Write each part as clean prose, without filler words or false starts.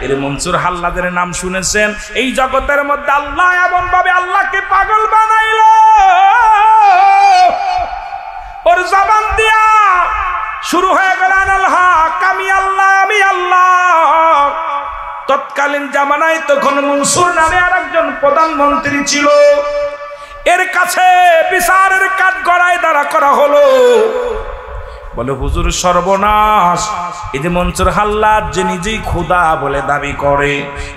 এর মনসুর হাল্লাদের নাম শুনেছেন? এই জগতের মধ্যে আল্লাহ এমন ভাবে আল্লাহকে পাগল বানাইল, ওর জবান দিয়া শুরু হয়ে গেল আনাল হক, আমি আল্লাহ, আমি আল্লাহ। তৎকালীন জামানায় তখন মনসুর নামে আরেকজন প্রধানমন্ত্রী ছিল, এর কাছে বিচারের কাঠ গড়ায় দাঁড়া করা হলো। বলে হুজুর সর্বনাশ, এই যে মনসুর হাল্লাদ যে নিজেই খোদা বলে দাবি করে,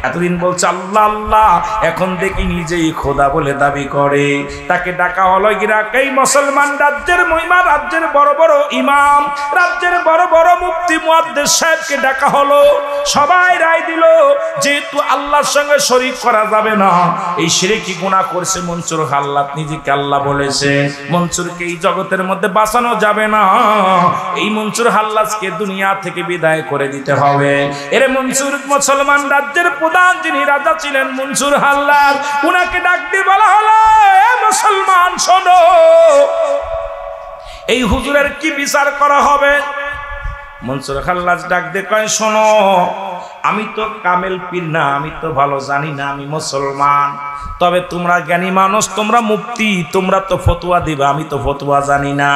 এতদিন বলছে আল্লাহ আল্লাহ, এখন দেখি নিজেই খোদা বলে দাবি করে। তাকে ডাকা হলো ইরাকেই মুসলমান রাজ্যের মহিমা, রাজ্যের বড় বড় ইমাম, রাজ্যের বড় বড় মুফতি মুহাদ্দিস সাহেবকে ডাকা হলো। সবাই রায় দিল যেহেতু আল্লাহর সঙ্গে শরীক করা যাবে না, এই শিরকি গুনাহ করছে মনসুর হাল্লাদ, নিজেকে আল্লাহ বলেছে, মনসুরকে এই জগতের মধ্যে বাঁচানো যাবে না, এই মনসুর হাল্লাজকে দুনিয়া থেকে বিদায় করে দিতে হবে। এর মনসুর মুসলমান রাজ্যের প্রধান যিনি রাজা ছিলেন মনসুর হাল্লাজ, উনাকে ডাক দিয়ে বলা হলো, এ মুসলমান শোনো, এই হুজুরের কি বিচার করা হবে? মনসুর হাল্লাজ ডাক দিয়ে কয়, শোনো, আমি তো কামেল পীর না, আমি তো ভালো জানি না, আমি মুসলমান, তবে তোমরা জ্ঞানী মানুষ, তোমরা মুফতি, তোমরা তো ফতোয়া দিবা, আমি তো ফতোয়া জানি না।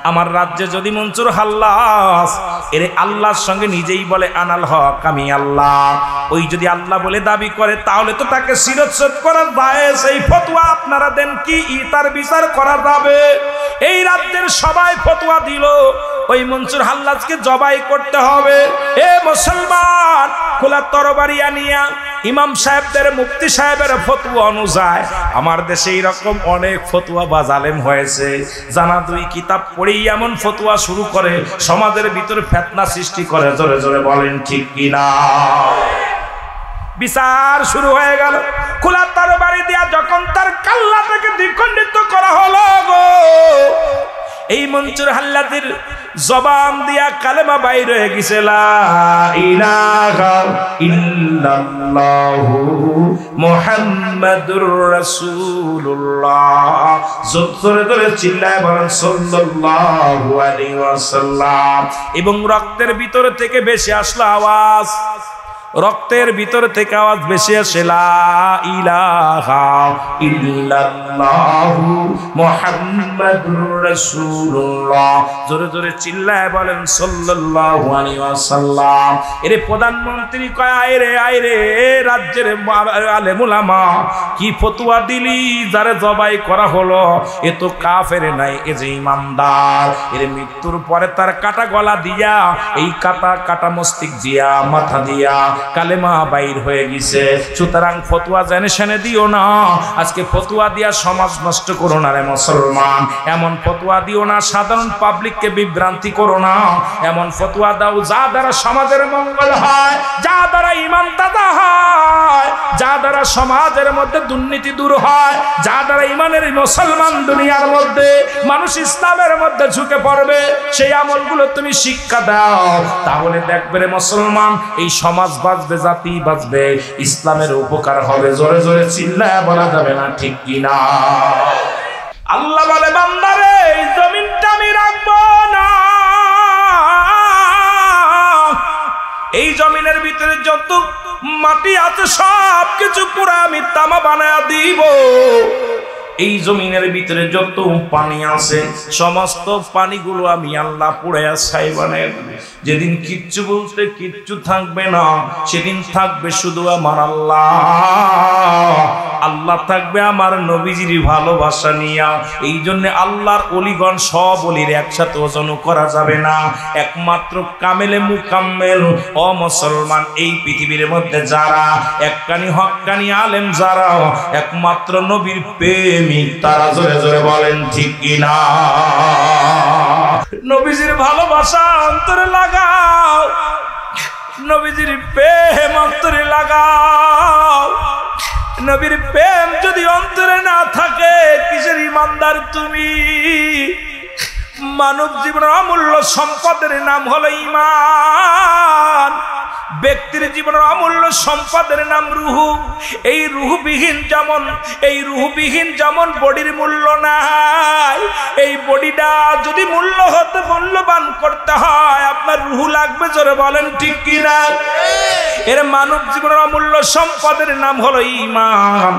আমার রাজ্যে যদি মনসুর হাল্লাজ এর আল্লাহর সঙ্গে নিজেই বলে আনাল হক, আমি আল্লাহ, ওই যদি আল্লাহ বলে দাবি করে, তাহলে তো তাকে শিরচ্ছেদ করা যায়, সেই ফতোয়া আপনারা দেন কি তার বিচার করা যাবে? এই রাজ্যের সবাই ফতোয়া দিল ওই মনসুর হাল্লাজকে জবাই করতে হবে। এ মুসলমান, খোলা তরবারি আনিয়া ইমাম সাহেবদের, মুফতি সাহেবের ফতোয়া অনুযায়ী আমার দেশে এইরকম অনেক ফতোয়া বা জালেম হয়েছে, জানা দুই কিতাব পড়েই এমন ফতোয়া শুরু করে সমাজের ভিতরে ফিতনা সৃষ্টি করে। জোরে জোরে বলেন ঠিক কিনা? বিচার শুরু হয়ে গেল। খোলা তরবারি দিয়া যখন তার কাল্লাটাকে দ্বিখণ্ডিত করা হলো গো, এই মনসুর হাল্লাদের জবান দিয়া কালেমা বাইর হয়ে গেছে, লা ইলাহা ইল্লাল্লাহু মুহাম্মাদুর রাসূলুল্লাহ। জোরে জোরে চিল্লায় বলেন সাল্লাল্লাহু আলাইহি ওয়াসাল্লাম। এবং রক্তের ভিতর থেকে বেশি আসলো আওয়াজ, রক্তের ভিতর থেকে আওয়াজ বেশি আসে, লা ইলাহা ইল্লাল্লাহু মুহাম্মাদুর রাসূলুল্লাহ। জোরে জোরে চিল্লায় বলেন সাল্লাল্লাহু আলাইহি ওয়াসাল্লাম। এর প্রধানমন্ত্রী কয়, আইরে রাজ্যের আলেম উলামা, কি ফতোয়া দিলি, যারে জবাই করা হলো এ তো কাফের নাই, এ যে ইমানদার। এর মৃত্যুর পরে তার কাটা গলা দিয়া, এই কাটা মস্তিষ্ক দিয়া, মাথা দিয়া কালেমা বাইর হয়ে গেছে। সুতরাং ফতোয়া জেনে শুনে দিও না, আজকে ফতোয়া দিয়া সমাজ নষ্ট করো না রে মুসলমান। এমন ফতোয়া দিও না, সাধারণ পাবলিককে বিভ্রান্তি করো না। এমন ফতোয়া দাও যা দ্বারা সমাজের মঙ্গল হয়, যা দ্বারা ঈমান তাজা হয়, যা দ্বারা সমাজের মধ্যে দুর্নীতি দূর হয়, যা দ্বারা ঈমানের মুসলমান দুনিয়ার মধ্যে মানুষ ইসলামের মধ্যে ঝুঁকে পড়বে, সেই আমলগুলো তুমি শিক্ষা দাও। তাহলে দেখবে রে মুসলমান, এই সমাজ বাঁচবে, জাতি বাঁচবে, ইসলামের উপকার হবে। জোরে জোরে চিল্লায় বলা যাবে না ঠিক কিনা? আল্লাহ বলে, বান্দারে এই জমিনটা আমি রাখবো না, এই জমিনের ভিতরে যত মাটি আছে সব কিছু পুরা আমি তামা বানায়া দিব। এই জমিনের ভিতরে যত পানি আছে সমস্ত পানিগুলো আমি আল্লাহ পুড়াইয়া ছাই বানাই দেব। যেদিন কিচ্ছু বলতে কিচ্ছু থাকবে না, সেদিন থাকবে শুধু আমার আল্লাহ। আল্লাহ থাকবে আমার নবীজির ভালোবাসা নিয়া। এই জন্য আল্লাহর অলিগণ সব অলির একসাথে ওজন করা যাবে না, একমাত্র কামেলে মুকাম্মেল ও মুসলমান এই পৃথিবীর মধ্যে যারা এককানি হক্কানি আলেম, যারা একমাত্র নবীর প্রেমিক, তারা জোরে জোরে বলেন ঠিক কিনা? নবীজির ভালোবাসা অন্তরে লাগাও, নবীজির প্রেম অন্তরে লাগাও। নবীর প্রেম যদি অন্তরে না থাকে, কিসের ইমানদার তুমি? মানব জীবনের অমূল্য সম্পদের নাম হলো ঈমান। ব্যক্তির জীবনের অমূল্য সম্পদের নাম রুহু। এই রুহুবিহীন যেমন বডির মূল্য নাই, এই বডিটা যদি মূল্যবান করতে হয় আপনার রুহু লাগবে। জোরে বলেন ঠিক কিনা? এর মানব জীবনের অমূল্য সম্পদের নাম হলো ঈমান।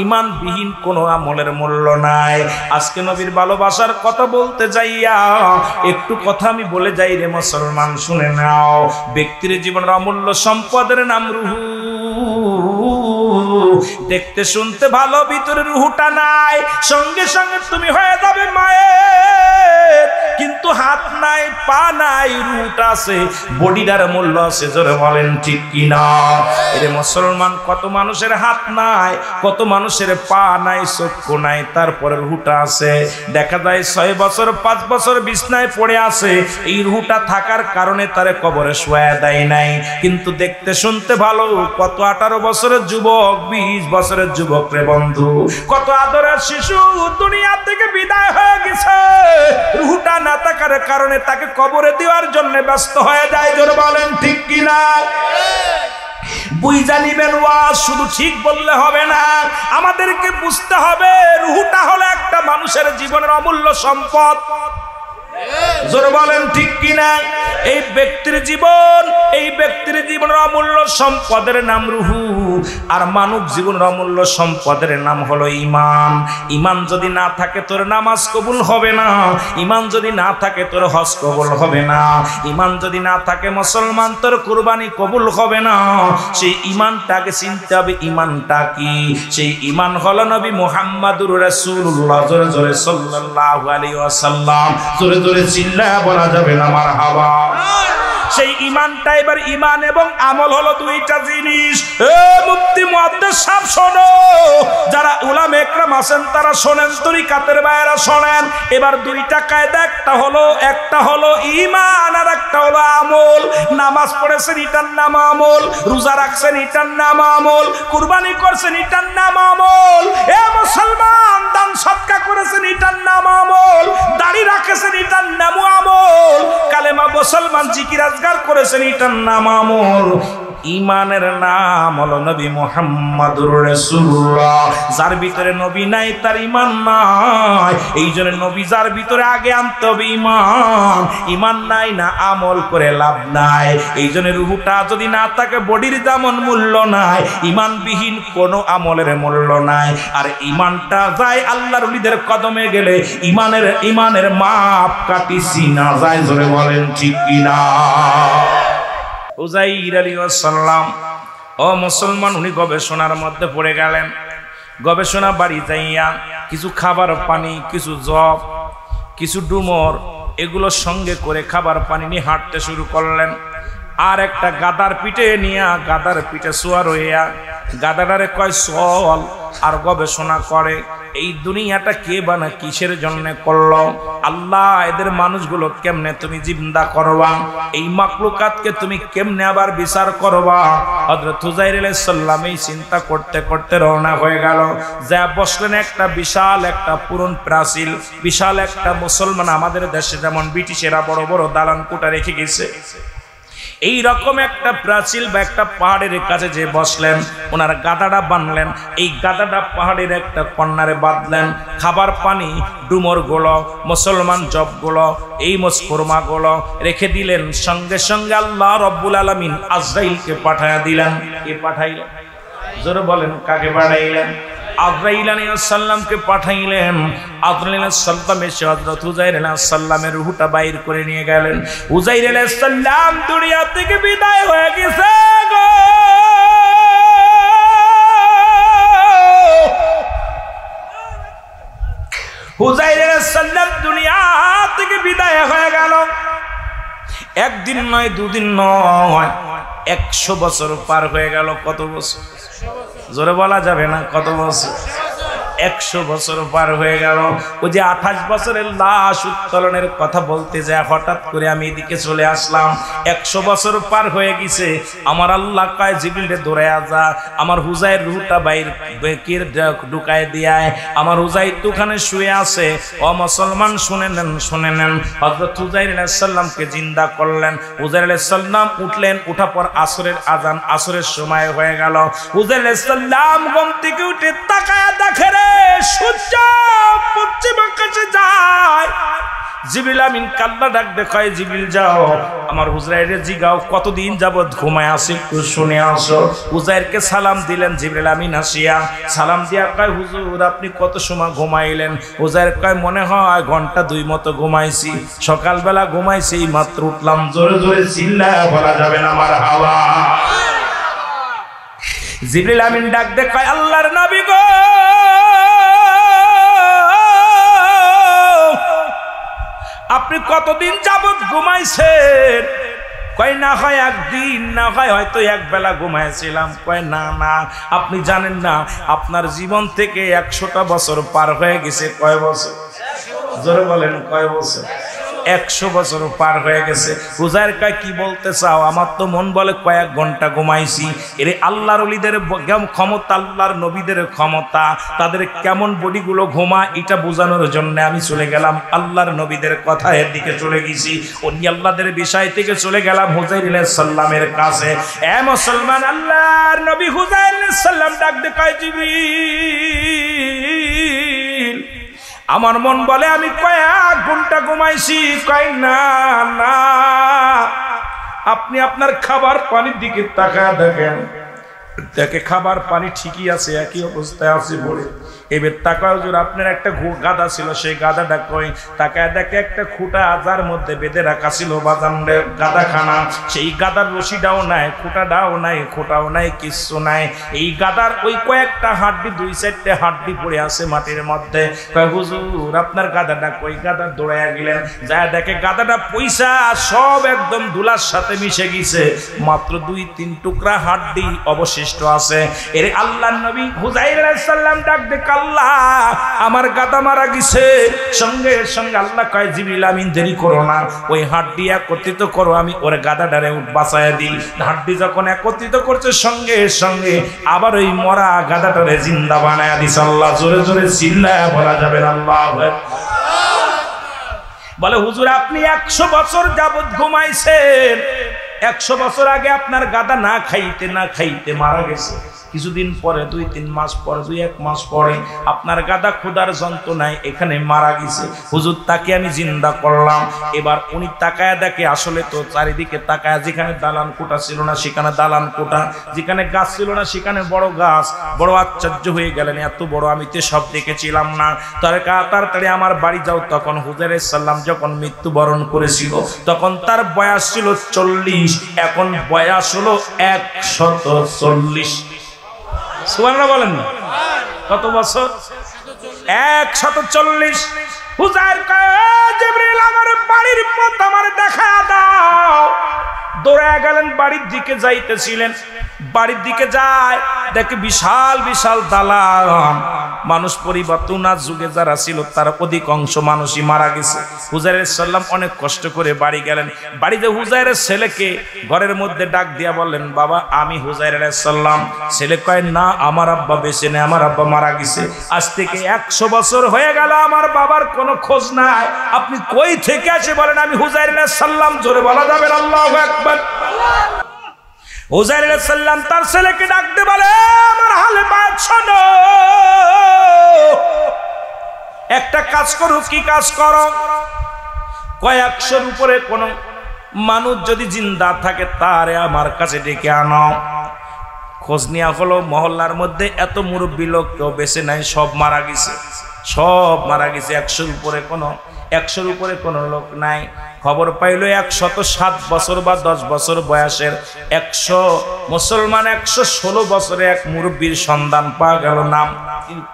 ঈমানবিহীন কোনো আমলের মূল্য নাই। আজকে নবীর ভালোবাসার কথা বলতে যাইয়া একটু কথা আমি বলে যাই রে মুসলমান, শুনে নাও। ব্যক্তির জীবনের অমূল্য সম্পদের নাম রূহ। দেখতে শুনতে ভালো, ভিতরে রূহটা নাই। সঙ্গে সঙ্গে তুমি হয়ে যাবে মায়ের, কিন্তু হাত নাই, পা নাই, রূহটা আছে, বডিটার মূল্য আছে। জোরে বলেন ঠিক কিনা? এরে মুসলমান, কত মানুষের হাত নাই, কত মানুষের পা নাই, চক্ষু নাই, তারপরে রূহটা আছে। দেখা যায় 6 বছর 5 বছর বিছনায় পড়ে আছে, এই রূহটা থাকার কারণে তারে কবরে শোয়া দেয় নাই। কিন্তু দেখতে শুনতে ভালো, কত 18 বছরের যুবক, 20 বছরের যুবক রে বন্ধু, কত আদরের শিশু দুনিয়া থেকে বিদায় হয়ে গেছে, রূহটা না থাকার কারণে তাকে কবরে দেওয়ার জন্য ব্যস্ত হয়ে যায়। জোরে বলেন ঠিক কিনা? বুঝা নিবেন ওয়াজ, শুধু ঠিক বললে হবে না, আমাদেরকে বুঝতে হবে রূহটা হলো একটা মানুষের জীবনের অমূল্য সম্পদ। জোরে বলেন ঠিক কিনা? এই ব্যক্তির জীবন, এই ব্যক্তির জীবনের অমূল্য সম্পদের নাম রূহ। আর মানব জীবনের অমূল্য সম্পদের নাম হলো ঈমান। ঈমান যদি না থাকে তোর নামাজ কবুল হবে না, ঈমান যদি না থাকে তোর হজ কবুল হবে না, ঈমান যদি না থাকে মুসলমান তোর কুরবানি কবুল হবে না। সেই ঈমানটাকে চিনতে হবে, ঈমানটা কি? সেই ঈমান হলো নবী মুহাম্মদুর রাসূলুল্লাহ জোরে জোরে সাল্লাল্লাহু আলাইহি ওয়াসাল্লাম। জোরে জোরে চিল্লায়া বলা যাবে না মারহাবা। সেই ঈমানটা, এবার ঈমান এবং আমল হলো দুইটা জিনিস। মুফতি মুহাদ্দিস সাহেব শোনো, যারা উলামা ইকরাম আছেন তারা শোনেন, তরিকাতের বাইরা শোনেন। এবার দুইটা কায়দা, একটা হলো ঈমান আর একটা হলো আমল। নামাজ পড়েছেন এটার নাম আমল, রোজা রাখছেন এটার নাম আমল, কুরবানি করছেন এটার নাম আমল। এ মুসলমান, দান সদকা করেছেন এটার নাম আমল, দাড়ি রাখেছেন এটার নাম আমল, কালেমা মুসলমান জিকির আজকার করেছেন এটার নাম আমল। ঈমানের নাম হলো নবী মুহাম্মদুর রাসূলুল্লাহ। যার ভিতরে নবী নাই তার ঈমান নাই। এই জন্য নবী যার ভিতরে আগে আনতে হবে ঈমান। ঈমান নাই না আমল করে লাভ নাই। এই জন্য রূহটা যদি না থাকে বডির যেমন মূল্য নাই, ঈমানবিহীন কোনো আমলের মূল্য নাই। আর ঈমানটা যায় আল্লাহর ওলিদের কদমে গেলে ঈমানের মাপ কাটিছি না যায়। জোরে বলেন ঠিক কিনা? উযাইর আলাইহিস সালাম, ও মুসলমান, উনি গবেষণার মধ্যে পড়ে গেলেন। গবেষণা বাড়ি যাইয়া কিছু খাবার পানি, কিছু জব, কিছু ডুমর, এগুলো সঙ্গে করে খাবার পানি নিয়ে হাঁটতে শুরু করলেন। আর একটা গাদার পিঠে নিয়ে, গাদার পিঠে শোয়া রইয়া গাদাটারে কয় চল। আর গবেষণা করে এই দুনিয়াটা কে বানা, কিসের জন্য করলো আল্লাহ, এদের মানুষগুলো কেমনে তুমি জিন্দা করবা, এই মাকলুকাতকে তুমি কেমনে আবার বিচার করবা। হযরত উযাইর আলাইহিস সালাম এই চিন্তা করতে করতে রওনা হয়ে গেল। যা বসলেন একটা বিশাল একটা পুরন প্রাচীর, বিশাল একটা মুসলমান, আমাদের দেশে যেমন ব্রিটিশেরা বড় বড় দালান কোঠা রেখে গেছে, এই রকম একটা প্রাচীর বা একটা পাহাড়ের কাছে যে বসলেন, ওনার গাদাটা বানলেন। এই গাদাটা পাহাড়ের একটা কর্নারে বাঁধলেন। খাবার পানি, ডুমর গুলো, মুসলমান জব গুলো, এই মোসকর্মা গুলো রেখে দিলেন। সঙ্গে সঙ্গে আল্লাহ রব্বুল আলামিন আজরাইলকে পাঠায়া দিলেন। কে পাঠাইলেন? জোরে বলেন, কাকে পাঠাইলেন? আজরাইল আলাইহিস সালামকে পাঠাইলেন। আজরাইল আলাইহিস সালাম এসে হযরত উযাইর আলাইহিস সালামের রূহটা বাইর করে নিয়ে গেলেন। উযাইর আলাইহিস সালাম দুনিয়া থেকে বিদায় হয়ে গেছে গো। উযাইর আলাইহিস সালাম দুনিয়া থেকে বিদায় হয়ে গেল। একদিন নয়, দুদিন নয়, 100 বছর পার হয়ে গেল। কত বছর? জোরে বলা যাবে না কত বছর? 100 বছর পার হয়ে গেল। ওই যে 28 বছরের লাশ উত্তোলনের কথা বলতে যায়, হঠাৎ করে আমি এদিকে চলে আসলাম। 100 বছর পার হয়ে গেছে। আমার আল্লাহ কয় জিবরিলে দৌড়ায়া যা, আমার উযাইর রূহটা বাইর বেকির ঢুকায় দিয়ায়। আমার উযাইর তো ওখানে শুয়ে আছে। ও মুসলমান, শুনে নেন, শুনে নেন। হযরত উযাইর আলাইহিস সালামকে জিন্দা করলেন। উযাইর আলাইহিস সালাম উঠলেন। উঠার পর আসরের আজান, আসরের সময় হয়ে গেল। উযাইর আলাইহিস সালাম ঘুম থেকে উঠে তাকায়া দেখে রে সূর্য পশ্চিম আকাশে যায়। জিবরিল আমিন কাল্লা ডাক দেখায়, জিবরিল যাও আমার হুজরাইরে জিগাও কতদিন যাবত ঘুমায় আছে একটু শুনে আসো। হুজাইরকে সালাম দিলেন। জিবরিল আমিন আসিয়া সালাম দিয়া কয়, হুজুর আপনি কত সময় ঘুমাইলেন? হুজাইর কয়, মনে হয় ঘন্টা 2 মতো ঘুমাইছি, সকালবেলা ঘুমাইছি, মাত্র উঠলাম। জোরে জোরে চিল্লায়া বলা যাবে না মারহাবা। জিবরিল আমিন ডাক দেখায়, আল্লাহর নবী গো আপনি কতদিন যাবত ঘুমাইছেন? কয় না হয় একদিন, না হয় হয়তো এক বেলা ঘুমাইছিলাম। কয় না না, আপনি জানেন না আপনার জীবন থেকে 100টা বছর পার হয়ে গেছে। কয় বছর? জোরে বলেন, কয় বছর? 100 বছর পার হয়ে গেছে। হুজাইর কয়, কি বলতে চাও? আমার তো মন বলে কয়েক ঘন্টা ঘুমাইছি। এর আল্লাহর ওলিদের ক্ষমতা, আল্লাহর নবীদের ক্ষমতা, তাদের কেমন বডিগুলো ঘুমা, এটা বোঝানোর জন্য আমি চলে গেলাম আল্লাহর নবীদের কথা, এর দিকে চলে গেছি। অন্য আল্লাহদের বিষয় থেকে চলে গেলাম হুজাইর আলাইহিস সালামের কাছে। এ মুসলমান, আল্লাহর নবী হুজাইর আলাইহিস সালাম ডাক দিয়ে কয়, জিবরিল আমার মন বলে আমি কয়েক ঘন্টা ঘুমাইছি। কয় না না, আপনি আপনার খাবার পানির দিকে তাকায় দেখেন, দেখে খাবার পানি ঠিকই আছে, একই অবস্থায় আছে বলে। এবার তাকায়, হুজুর আপনার একটা গাদা ছিল, সেই গাদাটা কই? তাকায় দেখে একটা খুঁটা আজার মধ্যে বেঁধে রাখা ছিল বাজানরে গাদাখানা। সেই গাদার রশিটাও নাই, খুঁটাটাও নাই, খোঁটাও নাই, কিচ্ছু নাই। এই গাদার ওই কয়েকটা হাড্ডি, 2-4টে হাড্ডি পড়ে আছে মাটির মধ্যে। কয়, হুজুর আপনার গাদাটা কই? গাদা দৌড়াইয়া গেলেন, যা দেখে গাদাটা পয়সা সব একদম ধুলার সাথে মিশে গেছে, মাত্র 2-3 টুকরা হাড্ডি অবশিষ্ট আছে। এর আল্লাহর নবী হুজাইর আলাইহিস সালাম ডাক দে, আল্লাহ আমার গাদা মারা গেছে। সঙ্গে সঙ্গে আল্লাহ কয়, জিবরিল আমিন দেরি করো না, ওই হাড্ডি একত্রিত করো, আমি ওর গাদাটারে বাঁচায় দিই। হাড্ডি যখন একত্রিত করছে, সঙ্গে সঙ্গে আবার ওই মরা গাদাটারে জিন্দা বানায় দিছে। আল্লাহ জোরে জোরে চিল্লায়া বলা যাবে না আল্লাহু আকবার। বলে, হুজুর আপনি 100 বছর যাবত ঘুমাইছেন, 100 বছর আগে আপনার গাদা না খাইতে না খাইতে মারা গেছে। কিছুদিন পরে, 2-3 মাস পরে, 2-1 মাস পরে আপনার গাদা ক্ষুধার যন্ত্রণায় এখানে মারা গেছে। হুজুর তাকে আমি জিন্দা করলাম। এবার উনি তাকায়া দেখে, আসলে তো চারিদিকে তাকায়া, যেখানে দালান কোটা ছিল না সেখানে দালান কোটা, যেখানে গাছ ছিল না সেখানে বড় গাছ। বড় আশ্চর্য হয়ে গেলেন, এত বড় আমি তো সব দেখেছিলাম না। তাড়াতাড়ি আমার বাড়ি যাও। তখন হুজাইর আলাইহিস সালাম যখন মৃত্যুবরণ করেছিল, তখন তার বয়স ছিল 40, এখন বয়স হলো 140। সুবহানাল্লাহ বলেন না? কত বছর? 140। হুজাইর কয়, জিবরিল আমার বাড়ির পথ আমার দেখা দাও। দৌড়ে গেলেন, বাড়ির দিকে যাইতেছিলেন। বাড়ির দিকে যায়, দেখে বিশাল বিশাল দালান। মানুষ পরিবর্তন, আজ যুগে যারা ছিল তার অধিকাংশ মানুষই মারা গেছে। হুজাইর আলাইহিস সালাম অনেক কষ্ট করে বাড়ি গেলেন। বাড়িতে হুজাইরের ছেলেকে ঘরের মধ্যে ডাক দিয়া বললেন, বাবা আমি হুজাইর আলাইহিস সালাম। ছেলে কয়, না আমার আব্বা বেঁচে নেই, আমার আব্বা মারা গেছে। আজ থেকে 100 বছর হয়ে গেল, আমার বাবার কোনো খোঁজ নাই। আপনি কই থেকে আসে বলেন? আমি হুজাইর আলাইহিস সালাম। জোরে বলা যাবে না আল্লাহু আকবার। হুজাইর আলাইহিস সালাম তার ছেলেকে ডাকতে বলে, আমার হালে বাত শোনো, একটা কাজ করো। কি কাজ করো? কয়েকশোর উপরে কোন মানুষ যদি জিন্দা থাকে তারে আমার কাছে ডেকে আনো। খোঁজ নেওয়া হলো, মহল্লার মধ্যে এত মুরব্বী লোক কেউ বেঁচে নাই, সব মারা গেছে, সব মারা গেছে। 100-র উপরে কোনো লোক নাই। খবর পাইল 107 বছর বা 10 বছর বয়সের 100 মুসলমান, 116 বছরে এক মুরব্বীর সন্ধান পাওয়া গেল। নাম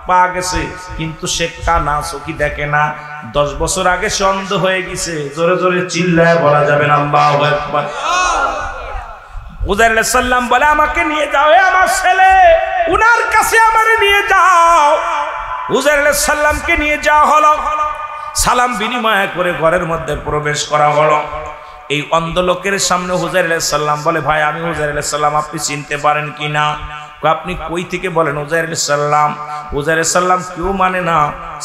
পাওয়া গেছে, কিন্তু সে কানা, চোখি দেখে না। 10 বছর আগে সে অন্ধ হয়ে গেছে। জোরে জোরে চিল্লায় বলা যাবে না আল্লাহু আকবার। হুজাইর আলাইহিস সালাম বলে, আমাকে নিয়ে যাও, আমার ছেলে, উনার কাছে আমারে নিয়ে যাও। হুজাইর আলাইহিস সালামকে নিয়ে যাওয়া হলো। সালাম বিনিময় করে ঘরের মধ্যে প্রবেশ করা হলো। এই অন্ধ লোকের সামনে হুজাইর আলাইহিস সালাম বলে, ভাই আমি হুজাইর আলাইহিস সালাম, আপনি চিনতে পারেন কিনা? আপনি কই থেকে বলেন? হুজাইর আলাইহিস সালাম। হুজাইর আলাইহিস সালাম কেউ মানে না।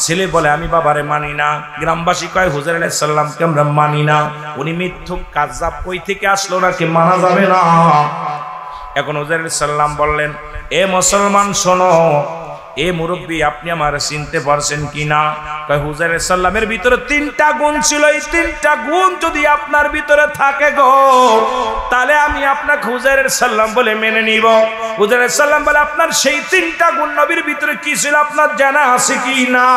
ছেলে বলে, আমি বাবারে মানি না। গ্রামবাসী কয়, হুজাইর আলাইহিস সালামকে আমরা মানি না, উনি মিথ্যুক কাযযাব, কই থেকে আসলো নাকি মানা যাবে না। এখন হুজাইর আলাইহিস সালাম বললেন, এ মুসলমান শোনো, এ মুরব্বী আপনি আমার চিনতে পারছেন কিনা? কয় হুজুর সাল্লামের ভিতরে 3টা গুণ ছিল, এই 3টা গুণ যদি আপনার ভিতরে থাকে গো তাহলে আমি আপনাকে হুজুর সাল্লাম বলে মেনে নিব। হুজুর সাল্লাম বলে আপনার সেই 3টা গুণ নবীর ভিতরে কি ছিল আপনার জানা আছে কি না?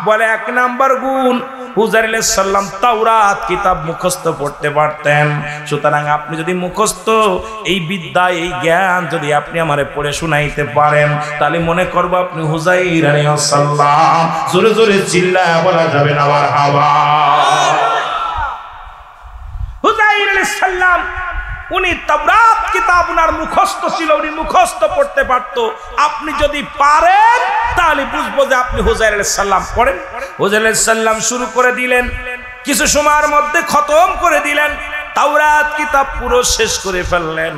বলে 1 নাম্বার গুণ হুজুর সাল্লাম তাওরাত কিতাব মুখস্থ পড়তে পারতেন। সুতরাং আপনি যদি মুখস্থ এই বিদ্যা এই জ্ঞান যদি আপনি আমারে পড়ে শোনাইতে পারেন তাহলে মনে করব আপনি হুজাইর আলাইহিস সালাম। জোরে জোরে চিল্লায়া বলা যাবে না মারহাবা। হুজাইর আলাইহিস সালাম উনি তাওরাত কিতাব উনার মুখস্থ ছিল, উনি মুখস্থ পড়তে পারতো। আপনি যদি পারেন তাহলে বুঝবো যে আপনি হুজাইর আলাইহিস সালাম পড়েন। হুজাইর আলাইহিস সালাম শুরু করে দিলেন, কিছু সময়ের মধ্যে খতম করে দিলেন, তাওরাত কিতাব পুরো শেষ করে ফেললেন।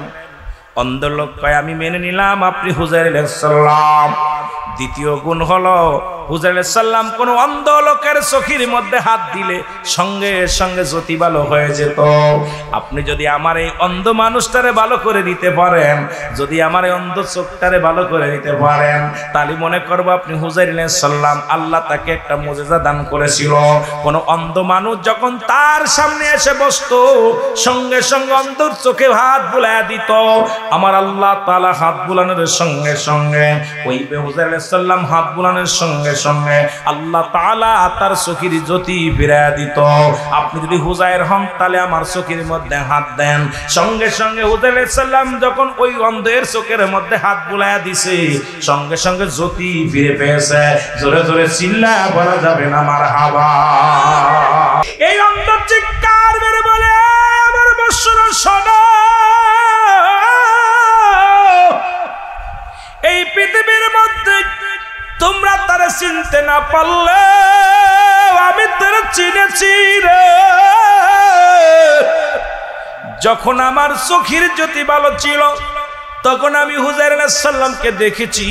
অন্ধ লোক কয় আমি মেনে নিলাম আপনি হুজাইর আলাইহিস সালাম। দ্বিতীয় গুণ হলো হুজুর সাল্লাম কোন অন্ধ লোকের চোখের মধ্যে হাত দিলে সঙ্গে সঙ্গে জ্যোতি ভালো হয়ে যেত। আপনি যদি আমার এই অন্ধ মানুষটারে ভালো করে দিতে পারেন, যদি আমার এই অন্ধ চোখটারে ভালো করে দিতে পারেন তাহলে মনে করব আপনি হুজুর সাল্লাম। আল্লাহ তাকে একটা মুজিজা দান করেছিল, কোন অন্ধ মানুষ যখন তার সামনে এসে বসতো সঙ্গে সঙ্গে অন্ধর চোখে হাত বুলাইয়া দিত। আমার আল্লাহ তাআলা হাত বুলানোর সঙ্গে সঙ্গে ওই হুজুর সাল্লাম হাত বুলানোর সঙ্গে সঙ্গে আল্লাহ তাআলা তার চোখের জ্যোতি ফিরিয়ে দিত। আপনি যদি হুজাইর হন তাহলে আমার চোখের মধ্যে হাত দেন। সঙ্গে সঙ্গে হুজুর সাল্লাম যখন ওই অন্ধের চোখের মধ্যে হাত বুলাইয়া দিছে সঙ্গে সঙ্গে জ্যোতি ফিরে পেয়েছে। জোরে জোরে চিল্লায়া বলা যাবে না মারহাবা। এই অন্ধ চিৎকার মেরে বলে আমার বৎসর শোনো, এই পৃথিবীর মধ্যে তোমরা তারা চিনতে না পারলে আমি তারা চিনেছি রে। যখন আমার চোখের জ্যোতি ভালো ছিল তখন আমি হুজাইর আলাইহিস সালামকে দেখেছি,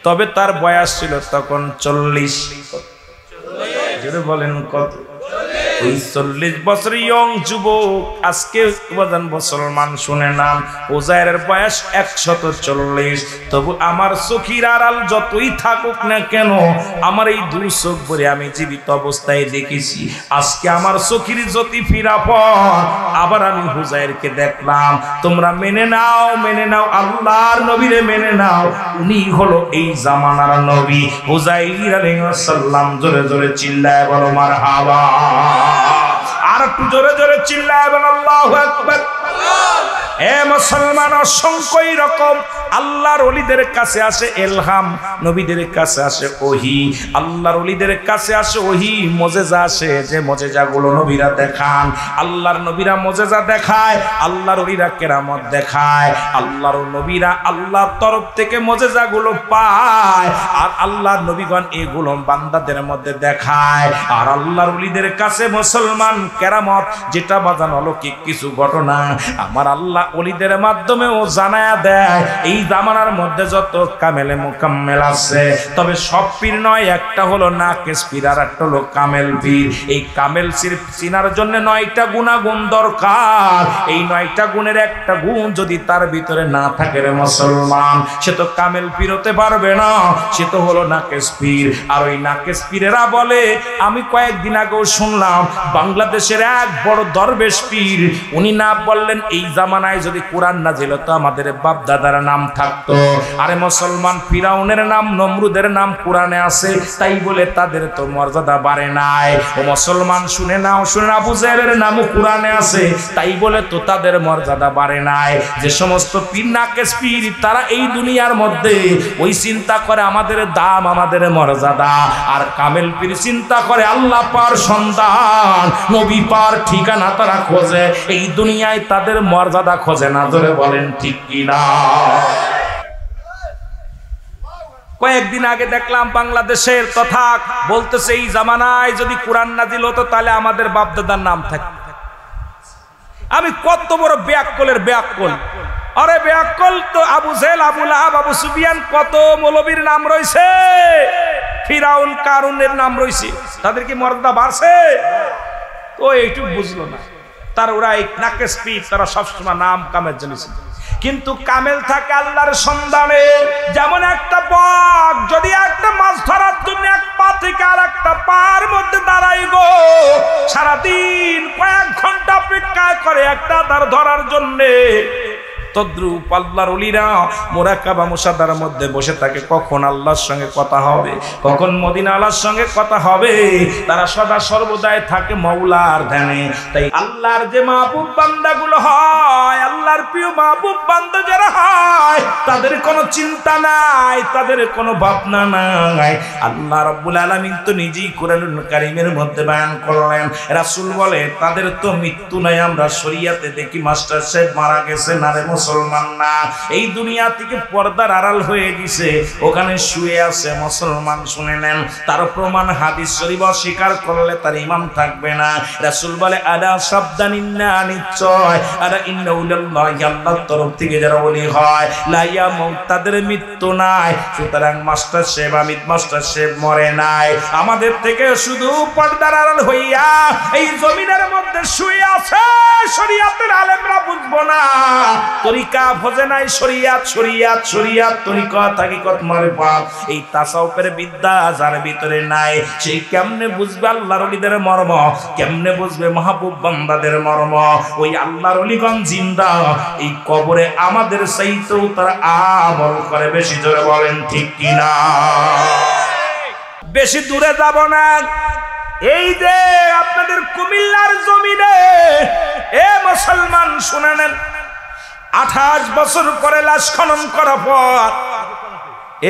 তবে তার বয়স ছিল তখন 40। যদি বলেন কত? ওই 40 বছরের ইয়ং যুবক আজকে মুসলমান শুনে নাম হুজাইরের বয়স 140। তবু আমার চোখের আড়াল যতই থাকুক না কেন আমার এই দুই চোখ ভরে আমি জীবিত অবস্থায় দেখেছি। আজকে আমার চোখের জ্যোতি ফিরা পর আবার আমি হুজাইরকে দেখলাম। তোমরা মেনে নাও, মেনে নাও, আল্লাহর নবীরে মেনে নাও, উনি হলো এই জামানার নবী হুজাইর আলাইহিস সালাম। জোরে জোরে চিল্লায় বলো মারহাবা। আর একটু জোরে জোরে চিল্লায় বলো আল্লাহু আকবার। এ মুসলমান, অসংখ্য রকম আল্লাহর ওলিদের কাছে আসে ইলহাম, নবীদের কাছে আসে ওহী। আল্লাহর ওলিদের কাছে আসে ওহী, মুজিজা আসে যে মুজিজাগুলো নবীরা দেখান। আল্লাহর নবীরা মুজিজা দেখায়, আল্লাহর ওলিরা কেরামত দেখায়। আল্লাহর নবীরা আল্লাহর তরফ থেকে মুজিজাগুলো পায় আর আল্লাহর নবীগণ এগুলো বান্দাদের মধ্যে দেখায়। আর আল্লাহর ওলিদের কাছে মুসলমান কেরামত যেটা বাজান অলৌকিক কিছু ঘটনা আমার আল্লাহ ওলিদের মাধ্যমেও জানায়া দেয়। এই জামানার মধ্যে যত কামেলে মুকাম্মেল আছে তবে সব পীর নয়, একটা হলো নাকেস পীর আর একটা হলো কামেল পীর। এই কামেল সির্ফ চিনার জন্য 9টা গুণাগুণ দরকার। এই 9টা গুণের একটা গুণ যদি তার ভিতরে না থাকে রে মুসলমান, সে তো কামেল পীর হতে পারবে না, সে তো হলো নাকেস পীর। আর ওই নাকেস পীরেরা বলে, আমি কয়েকদিন আগেও শুনলাম বাংলাদেশের এক বড় দরবেশ পীর উনি না বললেন এই জামানায় যদি কোরআন নাজিল হতো আমাদের বাপ দাদার নাম থাকতো। আরে মুসলমান, ফিরাউনের নাম নমরুদের নাম কোরআনে আছে, তাই বলে তাদের তো মর্যাদা বাড়ে নাই। ও মুসলমান শুনে নাও, শুনে আবু জাহেলের নামও কোরআনে আছে, তাই বলে তো তাদের মর্যাদা বাড়ে নাই। যে সমস্ত পীর নাকেশ পীর তারা এই দুনিয়ার মধ্যে ওই চিন্তা করে আমাদের দাম আমাদের মর্যাদা, আর কামেল পীর চিন্তা করে আল্লাহ পার সন্তান নবী পার ঠিকানা তারা খোঁজে, এই দুনিয়ায় তাদের মর্যাদা খোঁজে না। ধরে বলেন ঠিক কিনা? কয়েকদিন আগে দেখলাম বাংলাদেশের কথা বলতেছে এই জামানায় যদি কোরআন নাজিল হতো তাহলে আমাদের বাপ দাদার নাম থাকতো। আমি কত বড় ব্যাককলের ব্যাককল! আরে ব্যাককল তো আবু জেহেল, আবু লাহাব, আবু সুফিয়ান, কত মৌলবীর নাম রয়েছে, ফিরাউন কারুনের নাম রয়েছে, তাদের কি মর্যাদা বাড়ছে? তো এইটুকু বুঝলো না। তার ওরা এই নাকেশ পীর তারা সবসময় নাম কামের জন্য। কিন্তু কামেল থাকে আল্লাহর সন্ধানে। যেমন একটা বক যদি একটা মাছ ধরার জন্য এক পা থেকে আর একটা পার মধ্যে দাঁড়াই গো, সারাদিন কয়েক ঘন্টা অপেক্ষা করে একটা তার ধরার জন্যে, তদ্রূপ আল্লাহর ওলিরা মুরাকাবা মুশাহাদার মধ্যে বসে থাকে। কখন আল্লাহর সঙ্গে কথা হবে, কখন মদিনা আল্লাহর সঙ্গে কথা হবে, তারা সদা সর্বদাই থাকে মাওলার ধ্যানে। তাই আল্লাহর যে মাহবুব বান্দাগুলো হয়, আল্লাহর প্রিয় মাহবুব বান্দা যারা হয়, তাদের কোনো চিন্তা নাই, তাদের কোনো ভাবনা নাই। আল্লাহ রাব্বুল আলামিন তো নিজেই কোরআনুল কারীমের মধ্যে বয়ান করলেন, রাসূল বলে তাদের তো মৃত্যু নাই। আমরা শরীয়তে দেখি মাস্টার সাহেব মারা গেছে, না রে মুসলমান না, এই দুনিয়া থেকে পর্দার আড়াল হয়ে গেছে, ওখানে শুয়ে আছে মুসলমান। শুনে নেন, তার প্রমাণ হাদিস শরীফ অস্বীকার করলে তার ঈমান থাকবে না। রাসূল বলে আদা সাবধান, ইন্না নিশ্চয়, আদা ইন্না উলাল্লাহি, আল্লাহর তরফ থেকে যারা ওলি হয়, লা ইয়ামুত, তাদের মৃত্যু নাই। সুতরাং মাস্টার সাহেব, আমির মাস্টার সাহেব মরে নাই, আমাদের থেকে শুধু পর্দার আড়াল হইয়া এই জমিনের মধ্যে শুয়ে আছে। শরীয়তের আলেমরা বুঝবো না, তরিকা ভজে নাই, শরীয়ত শরীয়ত শরীয়ত, তরিকা হাকিকত মারিফাত, এই তাসাউফের বিদ্যা যার ভিতরে নাই, সেই কেমনে বুঝবে আল্লাহর ওলিদের মর্ম, কেমনে বুঝবে মাহবুব বান্দাদের মর্ম? ওই আল্লাহর ওলিগণ জিন্দা, এই কবরে আমাদের চাইতেও তারা আমল করে। বেশি জোরে বলেন ঠিক কিনা? বেশি দূরে যাব না, এই যে আপনাদের কুমিল্লার জমিনে এ মুসলমান শুনে নেন, 28 বছর পরে লাশ খনন করার পর,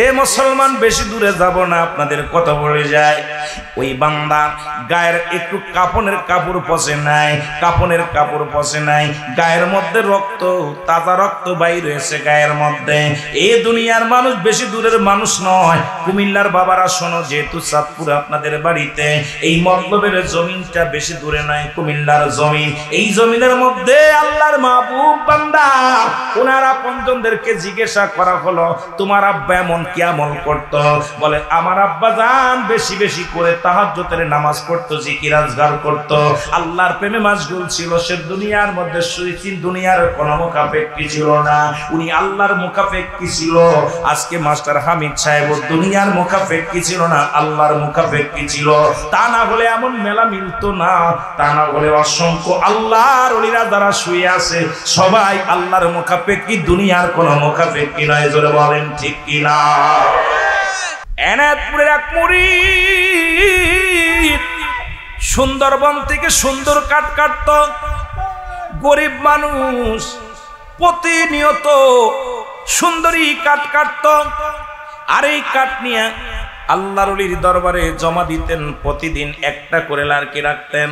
এ মুসলমান বেশি দূরে যাব না, আপনাদের কথা বলে যায়, ওই বান্দা গায়ের একটু কাপনের কাপড় পচে নাই, কাপনের কাপড় পচে নাই, গায়ের মধ্যে রক্ত, তাজা রক্ত বাইর হয়েছে গায়ের মধ্যে। এই দুনিয়ার মানুষ বেশি দূরের মানুষ নয়। কুমিল্লার বাবারা শোনো, যেহেতু চাঁদপুর আপনাদের বাড়িতে, এই মতলবের জমিনটা বেশি দূরে নাই, কুমিল্লার জমিন। এই জমিনের মধ্যে আল্লাহর মাহবুব বান্দা, ওনার আপনজনদেরকে জিজ্ঞাসা করা হলো, তোমার আব্বা এমন কি আমল করতো? বলে আমার আব্বা জান বেশি বেশি করে তাহাজ্জুদের নামাজ পড়তো, জিকির আজগার করতো, আল্লাহর প্রেমে মাশগুল ছিল। সে দুনিয়ার মধ্যে সুইচিন, দুনিয়ার কোনো মুখাপেক্ষী ছিল না, উনি আল্লাহর মুখাপেক্ষী ছিল। আজকে মাস্টার হামিদ সাহেব দুনিয়ার মুখাপেক্ষী ছিল না, আল্লাহর মুখাপেক্ষী ছিল। তা না হলে এমন মেলা মিলতো না, তা না হলে অসংখ্য আল্লাহর ওলিরা যারা শুয়ে আছে সবাই আল্লাহর মুখাপেক্ষী, দুনিয়ার কোনো মুখাপেক্ষী নয়। জোরে বলেন ঠিক কিনা? এনায়তপুরের এক মুরিদ সুন্দরবন থেকে সুন্দর কাঠ কাটত, গরিব মানুষ, প্রতিনিয়ত সুন্দরী কাঠ কাটত, আর এই কাঠ নিয়ে আল্লাহর ওলির দরবারে জমা দিতেন। প্রতিদিন একটা করে লার্কি রাখতেন,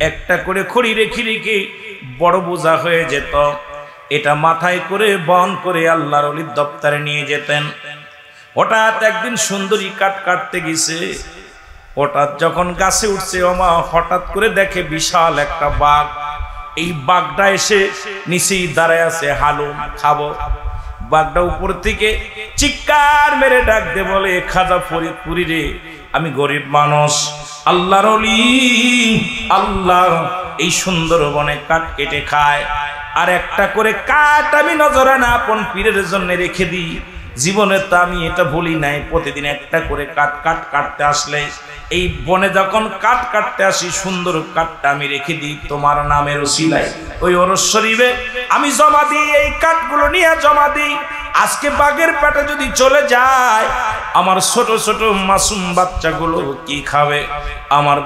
একটা করে খড়ি রেখে রেখে বড় বোঝা হয়ে যেত। এটা মাথায় করে বহন করে আল্লাহর ওলির দপ্তরে নিয়ে যেতেন। হঠাৎ একদিন সুন্দরী কাঠ কাটতে গেছে, হঠাৎ যখন গাছে উঠছে, ওমা হঠাৎ করে দেখে বিশাল একটা বাঘ। এই বাঘটা এসে নিচেই দাঁড়ায় আছে, হালুম খাবো। বাঘটা উপর থেকে চিৎকার মেরে ডাক দে, বলে খাজা ফরিদপুরি রে, আমি গরিব মানুষ, আল্লাহর ওলি, আল্লাহ এই সুন্দরবনে কাঠ কেটে খায়, আর একটা করে কাঠ আমি নজরানা আপন পীরের জন্য রেখে দিই। জীবনে তো আমি এটা ভুলি নাই, প্রতিদিন একটা করে কাঠ কাটতে আসলে, এই বনে যখন কাঠ কাটতে আসি, সুন্দর কাঠটা আমি রেখে দিই তোমার নামের ওসিলায়, ওই ওরস শরীফে আমি জমা দিই, এই কাঠগুলো নিয়ে জমা দিই। আজকে বাঘের পেটে যদি চলে যায়, আমার ছোট ছোট মাসুম বাচ্চাগুলো কি খাবে? আমার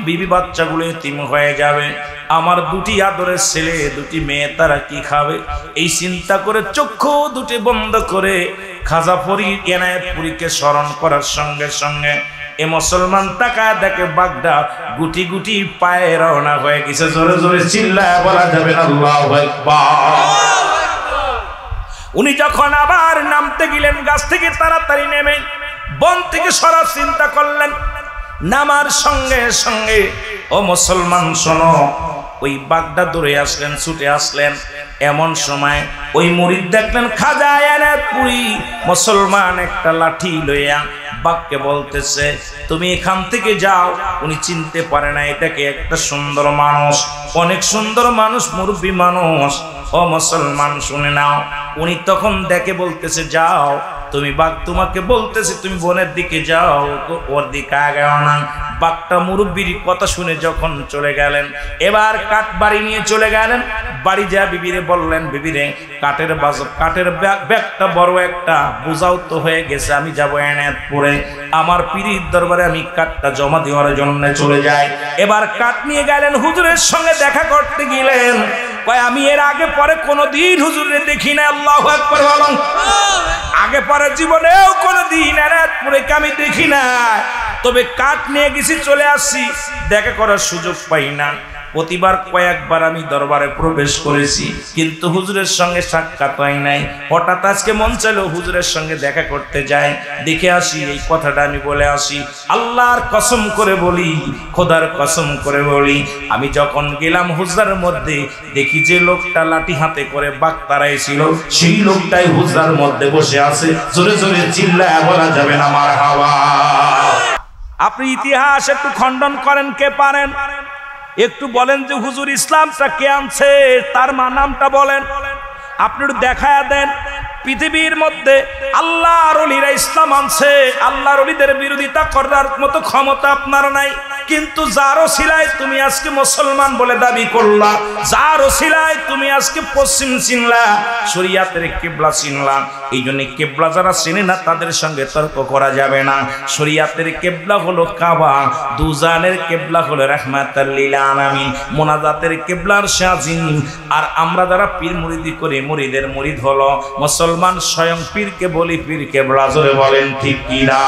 বিবি বাচ্চাগুলো এতিম হয়ে যাবে, আমার দুটি আদরের ছেলে, দুটি মেয়ে, তারা কি খাবে? এই চিন্তা করে চক্ষু দুটি বন্ধ করে খাজা ফরিদ এনায়েতপুরীকে স্মরণ করার সঙ্গে সঙ্গে এ মুসলমান তাকায় দেখে বাঘটা গুটি গুটি পায়ে রওনা হয়ে গেছে। জোরে জোরে চিল্লায় বলা যাবে আল্লাহু আকবার। উনি যখন আবার নামতে গেলেন, গাছ থেকে তাড়াতাড়ি নেমে বন থেকে সরার চিন্তা করলেন। নামার সঙ্গে সঙ্গে ও মুসলমান শোনো, ওই বাঘটা দৌড়ে আসলেন, ছুটে আসলেন। এমন সময় ওই মুরিদ দেখলেন খাজা এনায়েতপুরী মুসলমান একটা লাঠি লইয়া বাঘকে বলতেছে, তুমি এখান থেকে যাও। উনি চিনতে পারে না এটাকে একটা সুন্দর মানুষ, অনেক সুন্দর মানুষ, মুরব্বী মানুষ। ও ও মুসলমান শুনে নাও। উনি তখন দেখে বলতেছে যাও তুমি বাঘ, তোমাকে বলতেছে তুমি বনের দিকে যাও, ওর দিকে আগেও না। বাঘটা মুরব্বির কথা শুনে যখন চলে গেলেন, এবার কাঠ বাড়ি নিয়ে চলে গেলেন। বাড়ি যা বিবিরে বললেন, বিবিরে কাঠের ব্যাগটা বড় একটা বোঝাও তো হয়ে গেছে, আমি যাবো এনায়েতপুরে, আমার পীরের দরবারে আমি কাঠটা জমা দেওয়ার জন্য চলে যাই। এবার কাঠ নিয়ে গেলেন, হুজুরের সঙ্গে দেখা করতে গেলেন। কয় আমি এর আগে পরে কোনোদিন হুজুরে দেখি না। আল্লাহু আকবার বলুন। আগে পরে জীবনেও কোনোদিন এনায়েতপুরে আমি দেখি না, তবে কাঠ নিয়ে গেছি, চলে আসছি, দেখা করার সুযোগ পাই না। প্রতিবার কয়েকবার আমি দরবারে প্রবেশ করেছি, কিন্তু হুজুরের সঙ্গে সাক্ষাৎ হয় নাই। হঠাৎ আজকে মন চাইলো হুজুরের সঙ্গে দেখা করতে যাই, দেখে আসি। এই কথাটা আমি বলে আসি, আল্লাহর কসম করে বলি, খোদার কসম করে বলি, আমি যখন গেলাম হুজরার মধ্যে, দেখি যে লোকটা লাঠি হাতে করে বাঘ তাড়াইছিল, সেই লোকটাই হুজরার মধ্যে বসে আছে। জোরে জোরে চিল্লায় বলা যাবে না মারহাবা। আপনি ইতিহাস একটু খণ্ডন করেন, কে পারেন একটু বলেন যে হুজুর ইসলামটা কে আনছে, তার নামটা বলেন। আপনি একটু দেখায়া দেন পৃথিবীর মধ্যে আল্লাহর ওলিরা ইসলাম আনছে, আল্লাহর ওলিদের বিরোধিতা করার মতো ক্ষমতা আপনার নাই। কিন্তু যার ওসিলায় তুমি আজকে মুসলমান বলে দাবি করলা, যার ওসিলায় তুমি আজকে পশ্চিম চিনলা, শরিয়াতের কিবলা চিনলা। এই জন্য কিবলা যারা চেনে না তাদের সঙ্গে তর্ক করা যাবে না। শরিয়াতের কিবলা হলো কাবা, দুজানের কিবলা হলো রাহমাতাল লিল আলামিন, মুনাজাতের কিবলার শাহজিন। আর আমরা যারা পীর মুরিদি করি, মুরিদের মুরিদ হলো মুসলমান, স্বয়ং পীরকে বলি পীর কিবলা। জোরে বলেন ঠিক কি না?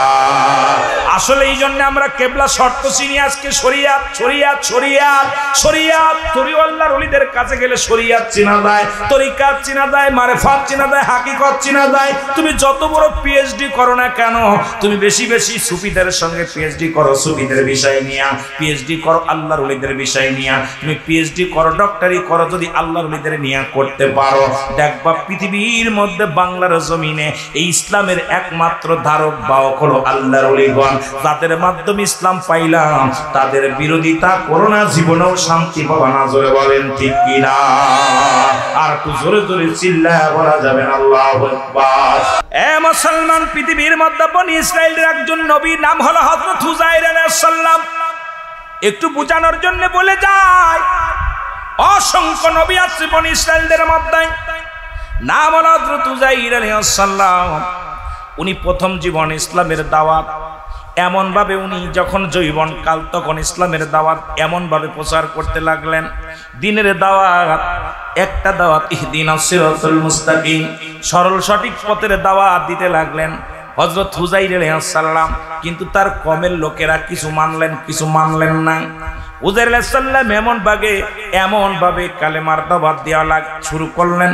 আসলে এই জন্য আমরা কিবলা শর্ত চিনি। আজকে শরিয়াত শরিয়াত শরিয়াত শরিয়াত, তরিওয়াল্লাহর ওলিদের কাছে গেলে শরিয়াত চেনা যায়, তরিকাত চেনা যায়, মারিফাত চেনা যায়, হাকিকত চেনা যায়। তুমি যত বড় পিএইচডি করো না কেন, তুমি বেশি বেশি সুফিদের সঙ্গে পিএইচডি করো সুফিদের বিষয় নিয়ে, পিএইচডি করো আল্লাহর ওলিদের বিষয় নিয়ে, তুমি পিএইচডি করো ডক্টরি করো, যদি আল্লাহর ওলিদের নিয়ে করতে পারো, দেখবা পৃথিবীর মধ্যে বাংলার জমিনে এই ইসলামের একমাত্র ধারক বাহক হলো আল্লাহর ওলিগণ। যাদের মাধ্যমে ইসলাম পাইলাম, তাদের বিরোধিতা করো না, জীবনেও শান্তি পাবা না। জোরে বলেন ঠিক কি না? আর একটু জোরে জোরে চিল্লায় বলা যাবে না আল্লাহু আকবার। এ মুসলমান, পৃথিবীর মধ্যে বনি ইসরাইলের একজন নবী, নাম হলো হযরত হুযায়র আলাইহিস সালাম। একটু বোঝানোর জন্য বলে যায়, অসংখ্য নবী আছে বনি ইসরাইলদের মধ্যে, নাম হলো হযরত হুযায়র আলাইহিস সালাম। উনি প্রথম জীবন ইসলামের দাওয়াত এমন ভাবে, উনি যখন যৌবন কাল তখন ইসলামের দাওয়াত এমন ভাবে প্রচার করতে লাগলেন। দিনের দাওয়াত, একটা দাওয়াত ইহদিনাস সিরাতাল মুস্তাকিম, সরল সঠিক পথের দাওয়াত দিতে লাগলেন হযরত হুযায়র আলাইহিস সালাম। কিন্তু তার কমের লোকেরা কিছু মানলেন, কিছু মানলেন না। হুযায়র আলাইহিস সালাম এমন ভাবে কালেমার দাওয়াত দেওয়া শুরু করলেন।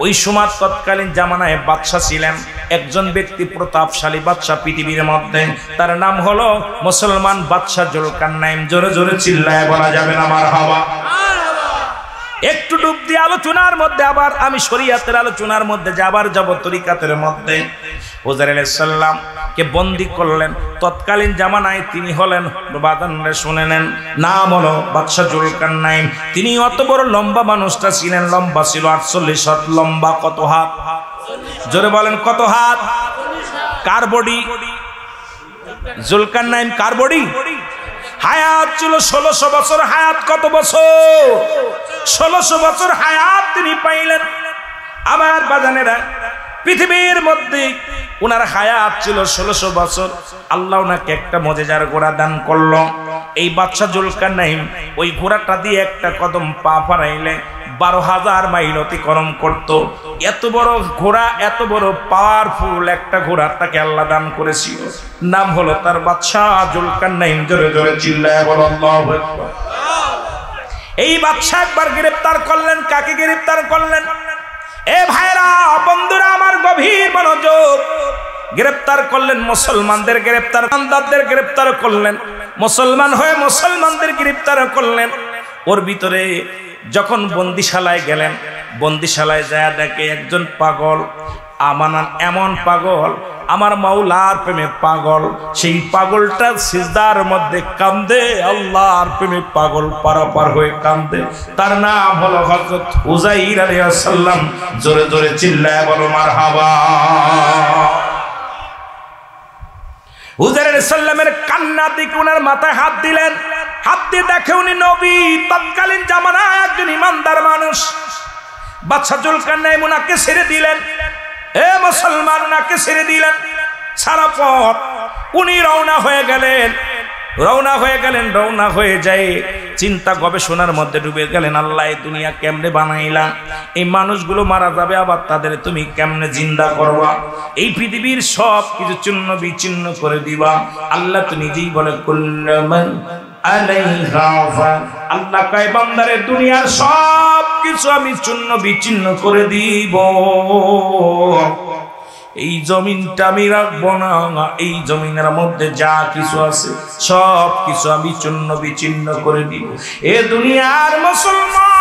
ওই সময় তৎকালীন জামানায় বাদশা ছিলেন একজন ব্যক্তি, প্রতাপশালী বাদশা পৃথিবীর মধ্যে, তার নাম হলো মুসলমান বাদশা জুলকারনাইন। জোরে জোরে চিল্লায় বলা যাবে না মারহাবা। একটু ডুব দিয়ে আলোচনার মধ্যে আবার আমি শরিয়াতের আলোচনার মধ্যে যাবার যাব, তরিকাতের মধ্যে। হুযায়র আলাইহিস সালাম কে বন্দী করলেন তৎকালীন জামানায়। তিনি হলেন, বাদানরে শুনে নেন, নাম হলো বাদশা জুলকারনাইন। তিনি অত বড় লম্বা মানুষটা ছিলেন, লম্বা ছিল 48 হাত লম্বা। কত হাত? জোরে বলেন কত হাত? কার বডি? জুলকারনাইন কার বডি? হায়াত ছিল 1600 বছর। হায়াত কত বছর? 1600 বছর হায়াত তিনি পাইলেন। আমার বাজানেরা, পৃথিবীর মধ্যে ওনার হায়াত ছিল 1600 বছর। আল্লাহ ওনাকে একটা মজেজার ঘোড়া দান করলো। এই বাদশা জুলকারনাইন ওই ঘোড়াটা দিয়ে একটা কদম পা ফারাইলে 12,000 মাইল অতিক্রম করত। এত বড় ঘোড়া, এত বড় পাওয়ারফুল একটা ঘোড়া তাকে আল্লাহ দান করেছিল। নাম হলো তার বাদশা জুলকারনাইন। জোরে জোরে চিল্লায় বলো আল্লাহু আকবার। এই বাদশা একবার গ্রেফতার করলেন। কাকে গ্রেফতার করলেন? এ ভাইরা, বন্ধুরা আমার, গভীর মনোযোগ। গ্রেফতার করলেন মুসলমানদের, গ্রেফতারদের গ্রেফতার করলেন, মুসলমান হয়ে মুসলমানদের গ্রেফতার করলেন। ওর ভিতরে যখন বন্দিশালায় গেলেন, বন্দিশালায় যায় দেখে একজন পাগল, আমানান এমন পাগল, আমার মাওলার প্রেমে পাগল, সেই পাগলটা সিজদার মধ্যে কান্দে, আল্লাহর প্রেমে পাগল পারাপার হয়ে কান্দে। তার নাম হলো হযরত উযাইর আলাইহিস সালাম। জোরে জোরে চিল্লায় বলো মারহাবা। উযাইর আলাইহিস সালামের কান্না দেখে ওনার মাথায় হাত দিলেন। হাত দিয়ে দেখে উনি নবী, তৎকালীন জামানায় একজন ইমানদার মানুষ। বাদশা জুলকারনাইন ওনাকে ছেড়ে দিলেন। এ মুসলমান, ওনাকে ছেড়ে দিলেন। সারা পর উনি রওনা হয়ে গেলেন। রওনা হয়ে যায় চিন্তা গবেষণার মধ্যে ডুবে গেলেন। আল্লাহ এই দুনিয়া কেমনে বানাইলা, এই মানুষগুলো মারা যাবে, আবার তাদের তুমি কেমনে জিন্দা করবা, এই পৃথিবীর সব কিছু চূর্ণ বিচ্ছিন্ন করে দিবা। আল্লাহ তো নিজেই বলে কুল্লুমান আলাইহা ফান। আল্লাহ কয় বান্দারে দুনিয়ার সব কিছু আমি চূর্ণ বিচ্ছিন্ন করে দিব, এই জমিনটা আমি রাখবো না, এই জমিনের মধ্যে যা কিছু আছে সব কিছু আমি চূর্ণ বিচ্ছিন্ন করে দিব। এ দুনিয়ার মুসলমান,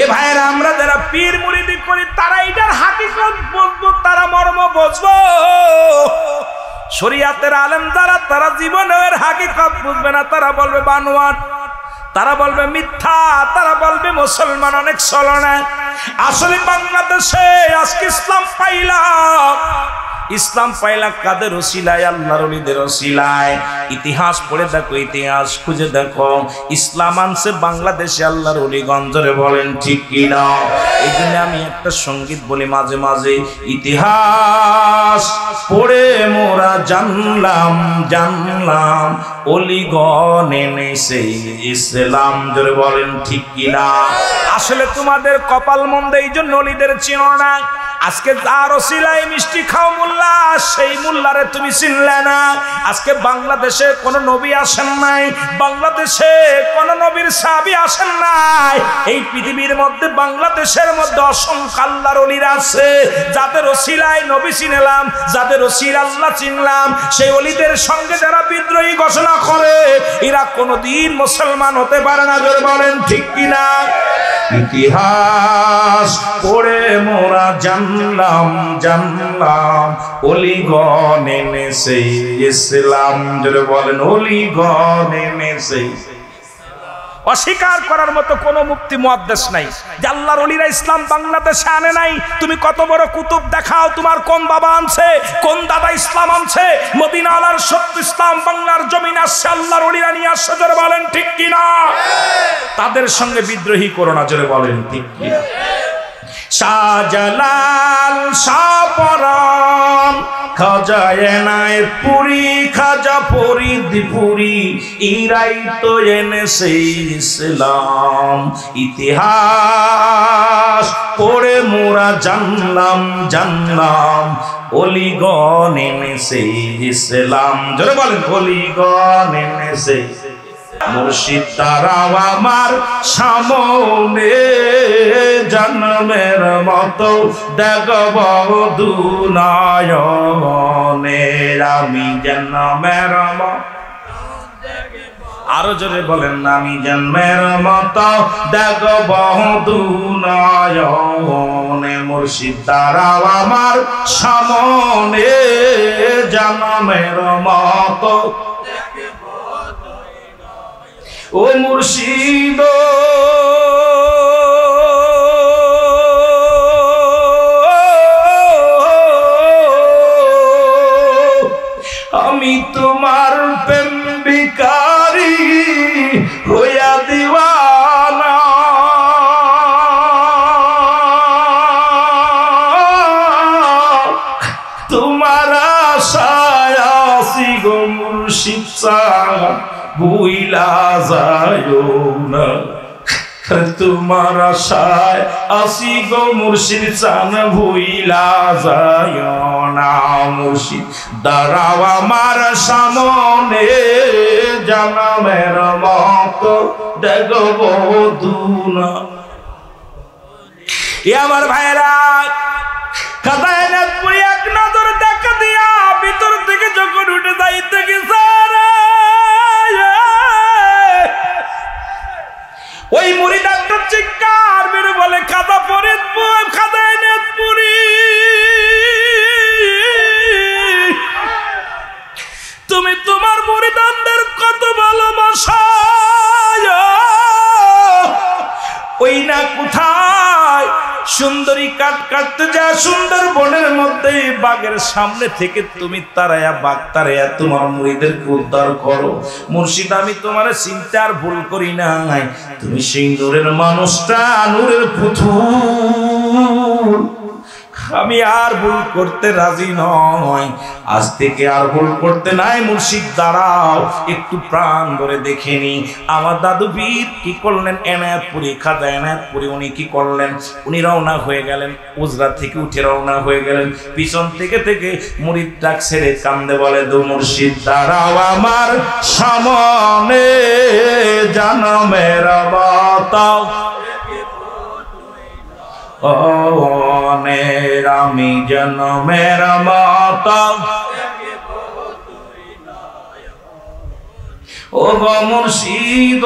এ ভাইয়েরা, আমরা যারা পীর মুরিদি করি তারা এটার হাকিকত বুঝবো, তারা মর্ম বুঝবো। শরিয়াতের আলেম যারা, তারা জীবনের হাকিকত বুঝবে না, তারা বলবে বানোয়াট, তারা বলবে মিথ্যা, তারা বলবে মুসলমান অনেক চলনা। আসলে বাংলাদেশে আজকে ইসলাম পাইলাম, ইসলাম পাইলাম কাদের ওসিলায়? আল্লাহর ওলিদের ওসিলায়। ইতিহাস পড়ে দেখো, ইতিহাস খুঁজে দেখো, ইসলাম আনছে বাংলাদেশে আল্লাহর ওলিগঞ্জরে, বলেন ঠিক কিনা? এই জন্য আমি একটা সঙ্গীত বলি মাঝে মাঝে, ইতিহাস পড়ে মোরা জানলাম জানলাম ওলিগণ এনেছে ইসলাম। জোরে বলেন ঠিক কিনা? আসলে তোমাদের কপাল মন্দ, এই জন্য ওলিদের চিনো না। আজকে যার ওসিলায় মিষ্টি খাও মোল্লা, সেই মোল্লারে তুমি চিনলে না। আজকে বাংলাদেশে কোন নবী আসেন নাই, বাংলাদেশে কোন নবীর সাহাবী আসেন নাই। এই পৃথিবীর মধ্যে বাংলাদেশের মধ্যে অসংখ্য আল্লাহর ওলিরা আছে, যাদের ওসিলায় নবী চিনলাম, যাদের ওসিলা আল্লাহ চিনলাম। সেই ওলিদের সঙ্গে যারা বিদ্রোহী ঘোষণা করে, এরা কোনদিন মুসলমান হতে পারে না। জোরে বলেন ঠিক কিনা? ইতিহাস পড়ে মোরা জানলাম জানলাম ওলিগণ এনেছে ইসলাম। জোরে বলেন ওলিগণ এনেছে। অস্বীকার করার মতো কোন মুফতি মুহাদ্দিস নাই যে আল্লাহর ওলিরা ইসলাম বাংলাদেশে আনে নাই। তুমি কত বড় কুতুব দেখাও, তোমার কোন বাবা আনছে, কোন দাদা ইসলাম আনছে? মদিনা আলার সত্য ইসলাম বাংলার জমিন আসছে, আল্লাহর ওলিরা নিয়ে আসছে। জোরে বলেন ঠিক কিনা? তাদের সঙ্গে বিদ্রোহী করো না। জোরে বলেন ঠিক কিনা? শাহজালাল শাহপরান খাজা এনায়েত পুরি, খাজা ফরিদ পুরি, ইরাই তো এনেছে ইসলাম। ইতিহাস পড়ে মোরা জানলাম জানলাম ওলিগণ এনেছে ইসলাম। জোরে বলেন ওলিগণ এনেছে। মুর্শিদ তারাও আমার সামনে, জন্মের মতো দেখব দুনয়নে, আমি জন্মের মতো। আরো জোরে বলেন, আমি জন্মের মতো দেখব দুনয়নে। মুর্শিদ তারাও আমার সামনে, জন্মের মতো। ও মুর্শিদ আমি তোমার প্রেম ভিখারি হইয়া দিওয়ানা, তোমার আশায় আসি গো মুর্শিদ সাহেব, ভুইলা যায়ো না। তোমার আশায় আসি গো মুর্শিদ চান, ভুইলা যায়ো না। মুর্শিদ দাঁড়াও আমার সামনে, জন্মের মতো দেখব দুনা। এ আমার ভাইরা, কাদায়নাথপুরি এক নজর দেখা দিয়া ভিতর থেকে যখন উঠে যাইতে গেছে, ওই মুরিদ সুন্দরী কাঠ কাটতে যা সুন্দর বনের মধ্যে বাঘের সামনে থেকে তুমি তারায়া বাঘ তারায়া তোমার মুরিদদেরকে উদ্ধার করো। মুর্শিদ আমি তোমার চিন্তার ভুল করি নাই, তুমি সেই নূরের মানুষটা, নূরের পুতুল। আমি আর ভুল করতে রাজি নয়, আজ থেকে আর ভুল করতে নাই। মুর্শিদ দাঁড়াও, একটু প্রাণ ধরে দেখেনি আমার দাদু পীর কি করলেন। এনায়েতপুরি খাজা এনায়েতপুরি উনি কি করলেন, উনি রওনা হয়ে গেলেন, উজরা থেকে উঠে রওনা হয়ে গেলেন। পিছন থেকে মুরিদ ডাক ছেড়ে কান্দে বলে, দু মুর্শিদ দাঁড়াও আমার সামনে, জনমের বাতাও অনের আমি জনমের মাতা, ও গো মুর্শিদ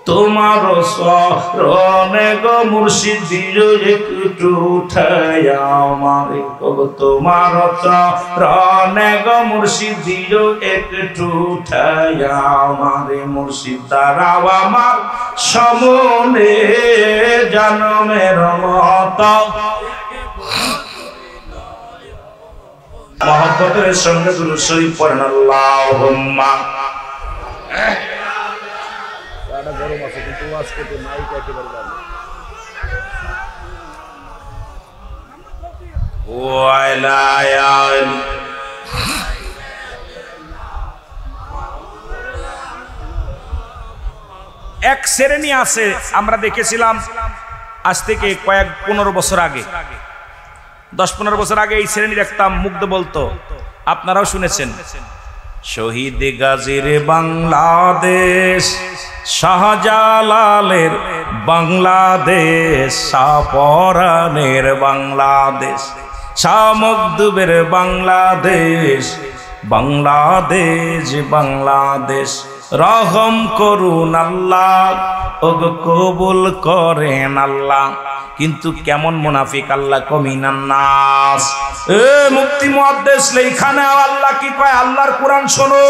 তোমার শরণে গো মুর্শিদ দিও একটু উঠায়া আমারে, তোমার শরণে গো মুর্শিদ দিও একটু উঠায়া আমারে। মুর্শিদ দাঁড়াও আমার সামনে, জনমের মতো। মহব্বতের সঙ্গে দুরূদ শরীফ পড়েন আল্লাহুম্মা। গরম আছে কিন্তু আজকে তো মাইক একেবারে যাবে। এক শ্রেণী আছে, আমরা দেখেছিলাম আজ থেকে 15 বছর আগে, 10-15 বছর আগে এই শ্রেণী দেখতাম, মুগ্ধ বলতো, আপনারাও শুনেছেন। শহীদ গাজীর বাংলাদেশ, শাহজালালের বাংলাদেশ, শাহপরানের বাংলাদেশ, শাহ মখদুমের বাংলাদেশ, বাংলাদেশ বাংলাদেশ। রহম করুন আল্লাহ, ওগো কবুল করেন আল্লাহ। কিন্তু কেমন মুনাফিক, আল্লাহ কমিনান নাস। এ মুফতি মুহাদ্দিস লেখানে আল্লাহ কি কয়, আল্লাহর কোরআন শোনো।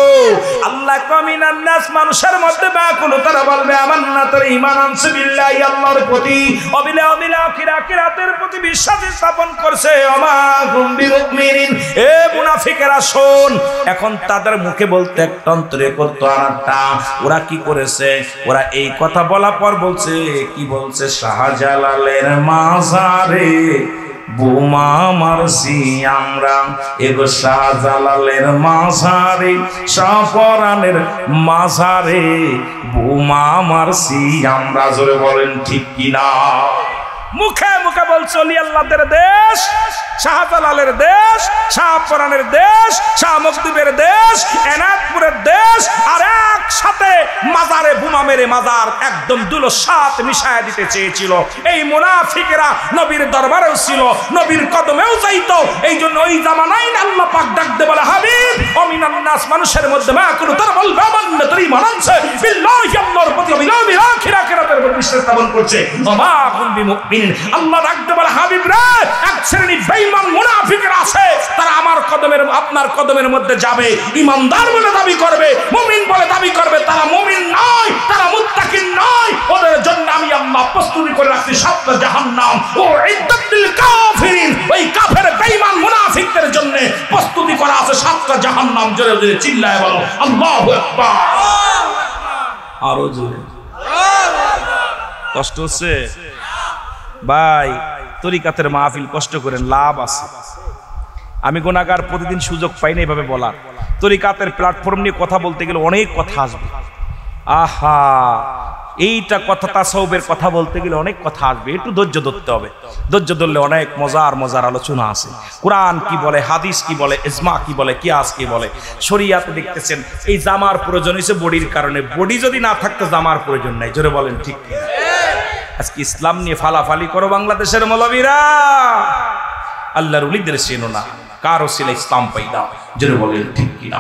আল্লাহ কমিনান নাস, মানুষের মধ্যে ব্যাকুল, তারা বলবে আমান্না, তারা ঈমান আনছে বিল্লাহি, আল্লাহর প্রতি, অবিলা আখিরাতের প্রতি বিশ্বাস স্থাপন করছে। ওমা হুম বিমুমিনিন। এ মুনাফিকেরা শোন, এখন তাদের মুখে বলতে একটা, অন্তরে করতে আরেকটা। ওরা কি করেছে, ওরা এই কথা বলার পর বলছে, কি বলছে, শাহজালালের মাজারে বোমা মারছি আমরা, এগো শাহজালালের মাজারে, শাহপরানের মাজারে বোমা মারছি আমরা। জোরে বলেন ঠিক কিনা? মুখে মুখে বলছে ওলি আল্লাহদের দেশ, শাহজালালের দেশ, শাহপরানের দেশ, শাহ মখদুমের দেশ, এনায়েতপুরের দেশ, আর একসাথে মাজারে বোমা মেরে মাজার একদম দুলসাত মিশায়া দিতে চেয়েছিল। এই মুনাফিকেরা নবীর দরবারেও ছিল, নবীর কদমেও যাইতো। এই জন্য ওই জামানায় আল্লাহ পাক ডাক দে বলে, হাবিব অমিনান নাস, মানুষের মধ্যে মা কোন তার বলবে আমান্না, তারই মানছে বিল্লাহি, আল্লাহর প্রতি, বিল আখিরাতের উপর বিশ্বাস স্থাপন করছে। ওমা হুম বিমুমিনিন। আল্লাহ ডাক দে বলে, হাবিব রে, এক শ্রেণী বেঈমান মুনাফিকরা আছে, তারা আমার কদমের, আপনার কদমের মধ্যে যাবে, ঈমানদার বলে দাবি করবে, মুমিন বলে দাবি করবে, তারা মুমিন নয়, তারা মুত্তাকিন নয়। ওদের জন্য আমি আল্লাহ প্রস্তুতি করে রাখছি 7টা জাহান্নাম। ও ইদ্দাতিল কাফিরিন, ওই কাফের বেঈমান মুনাফিকদের জন্য প্রস্তুতি করা আছে 7টা জাহান্নাম। জোরে জোরে চিল্লায় বলো আল্লাহু আকবার। আরো জোরে। কষ্ট হচ্ছে ভাই, তরিকাতের মাহফিল কষ্ট করেন, লাভ আছে। আমি গুনাহগার, প্রতিদিন সুযোগ পাই না এভাবে বলার। তরিকাতের প্ল্যাটফর্ম নিয়ে কথা বলতে গেলে অনেক কথা আসবে। আহা, এইটা কথা, তাসাউফের কথা বলতে গেলে অনেক কথা আসবে, একটু ধৈর্য ধরতে হবে। ধৈর্য ধরলে অনেক মজার মজার আলোচনা আছে। কোরআন কি বলে, হাদিস কি বলে, ইজমা কি বলে, কিয়াস কি বলে। শরিয়াতে দেখতেছেন এই জামার প্রয়োজন হয়েছে বডির কারণে, বডি যদি না থাকতো জামার প্রয়োজন নাই। জোরে বলেন ঠিক কি? আজকে ইসলাম নিয়ে ফালাফালি করো বাংলাদেশের মৌলবীরা, আল্লাহর ওলিদের চেনো না, কারো ছিল ইসলাম পাইদা। জোরে বলেন ঠিক কিনা?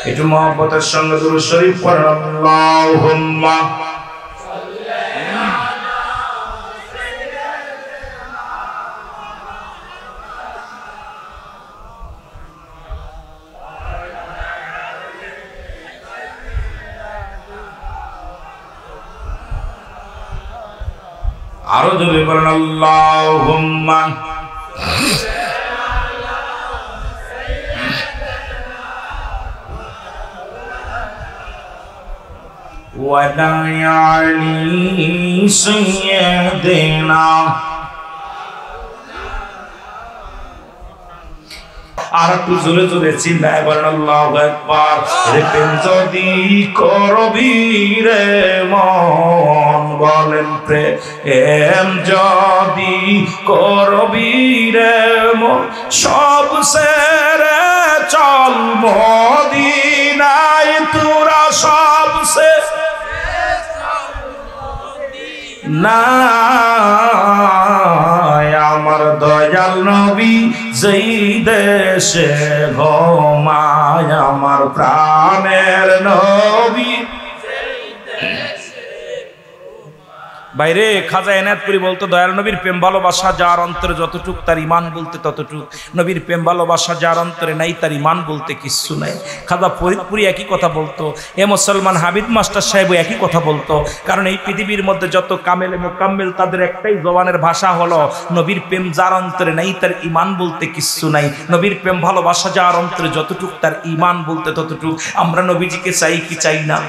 একটু মহব্বতের সঙ্গে দুরূদ শরীফ পড়েন আল্লাহুম্মা। আরো জোরে বলেন আল্লাহুম্মা ওয়ালা আলি সাইয়্যিদিনা। আর একটু জোরে জোরে চিল্লায় বলেন আল্লাহু আকবার। রে প্রেম যদি করবি রে মন, বলেন প্রেম যদি করবি রে মন, সব সেরে চল মদিনায় তোরা, সব সে না আমার দয়াল নবী যেই দেশে ঘুমায়, আমার প্রাণের নবী। বাইরে খাজা এনায়েতপুরী বলতো দয়াল নবীর প্রেম ভালোবাসা যার অন্তরে যতটুক তার ইমান বলতে ততটুক, নবীর প্রেম ভালোবাসা যার অন্তরে নাই তার ইমান বলতে কিচ্ছু নাই। খাজা ফরিদপুরী একই কথা বলতো, এ মুসলমান হাবিব মাস্টার সাহেব একই কথা বলতো। কারণ এই পৃথিবীর মধ্যে যত কামেল মোকাম্মেল তাদের একটাই জবানের ভাষা হলো নবীর প্রেম যার অন্তরে নাই তার ইমান বলতে কিচ্ছু নাই। নবীর প্রেম ভালোবাসা যার অন্তরে যতটুক তার ইমান বলতে ততটুক। আমরা নবীজিকে চাই কি চাই না?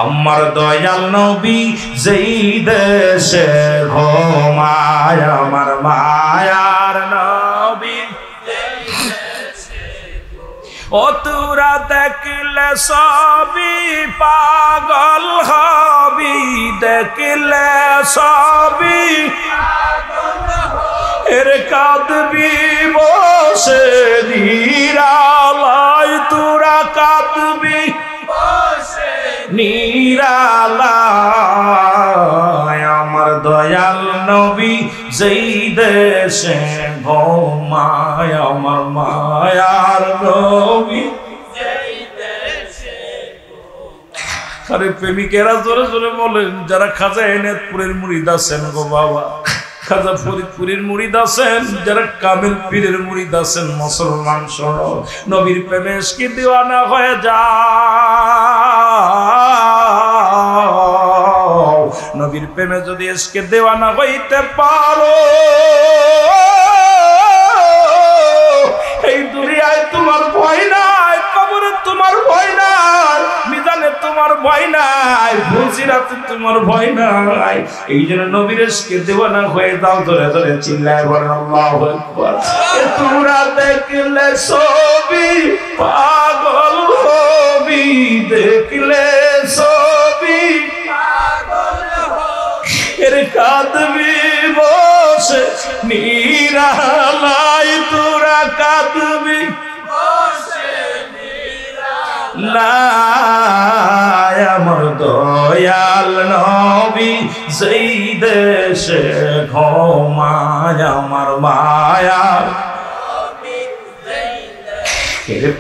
আমার দয়াল নবী যেই দেশে ঘুমায়, আমার মায়ার নবী। ও তোরা দেখলে সবই পাগল হবি, দেখলে সবই এর কাঁদবি বসে নিরালায়, তোরা কাঁদবি নিরালায়। আমার দয়াল নবী যেই দেশে ঘুমায়, আমার মায়ার নবী। আরে প্রেমিকেরা জোরে জোরে বলেন, যারা খাজা এনায়েতপুরের মুরিদ আছেন গো বাবা, খাজা ফরিদপুরের মুরিদ আছেন, যারা কামিল পীরের মুরিদ আছেন, মুসলমান শোনো, নবীর প্রেমে কি দিওয়ানা হয়ে যাও। নবীর প্রেমে যদি এসকে দেওয়ানা হইতে পারো, এই দুনিয়ায় তোমার ভয় নাই, কবরে তোমার ভয় নাই, মিজানে তোমার ভয় নাই, ফুলসিরাতে তোমার ভয় নাই। এই জন্য নবীর এসকে দেওয়ানা হয়ে যাও। ধরে ধরে চিল্লায় বলেন আল্লাহু আকবার। তোরা দেখলে ছবি পাগল হবি, দেখলে ছবি এর কাঁদবি বসে নিরালায়, তোরা কাঁদবি না। আমার দয়াল নবী যেই দেশে ঘুমায়, আমার মায়া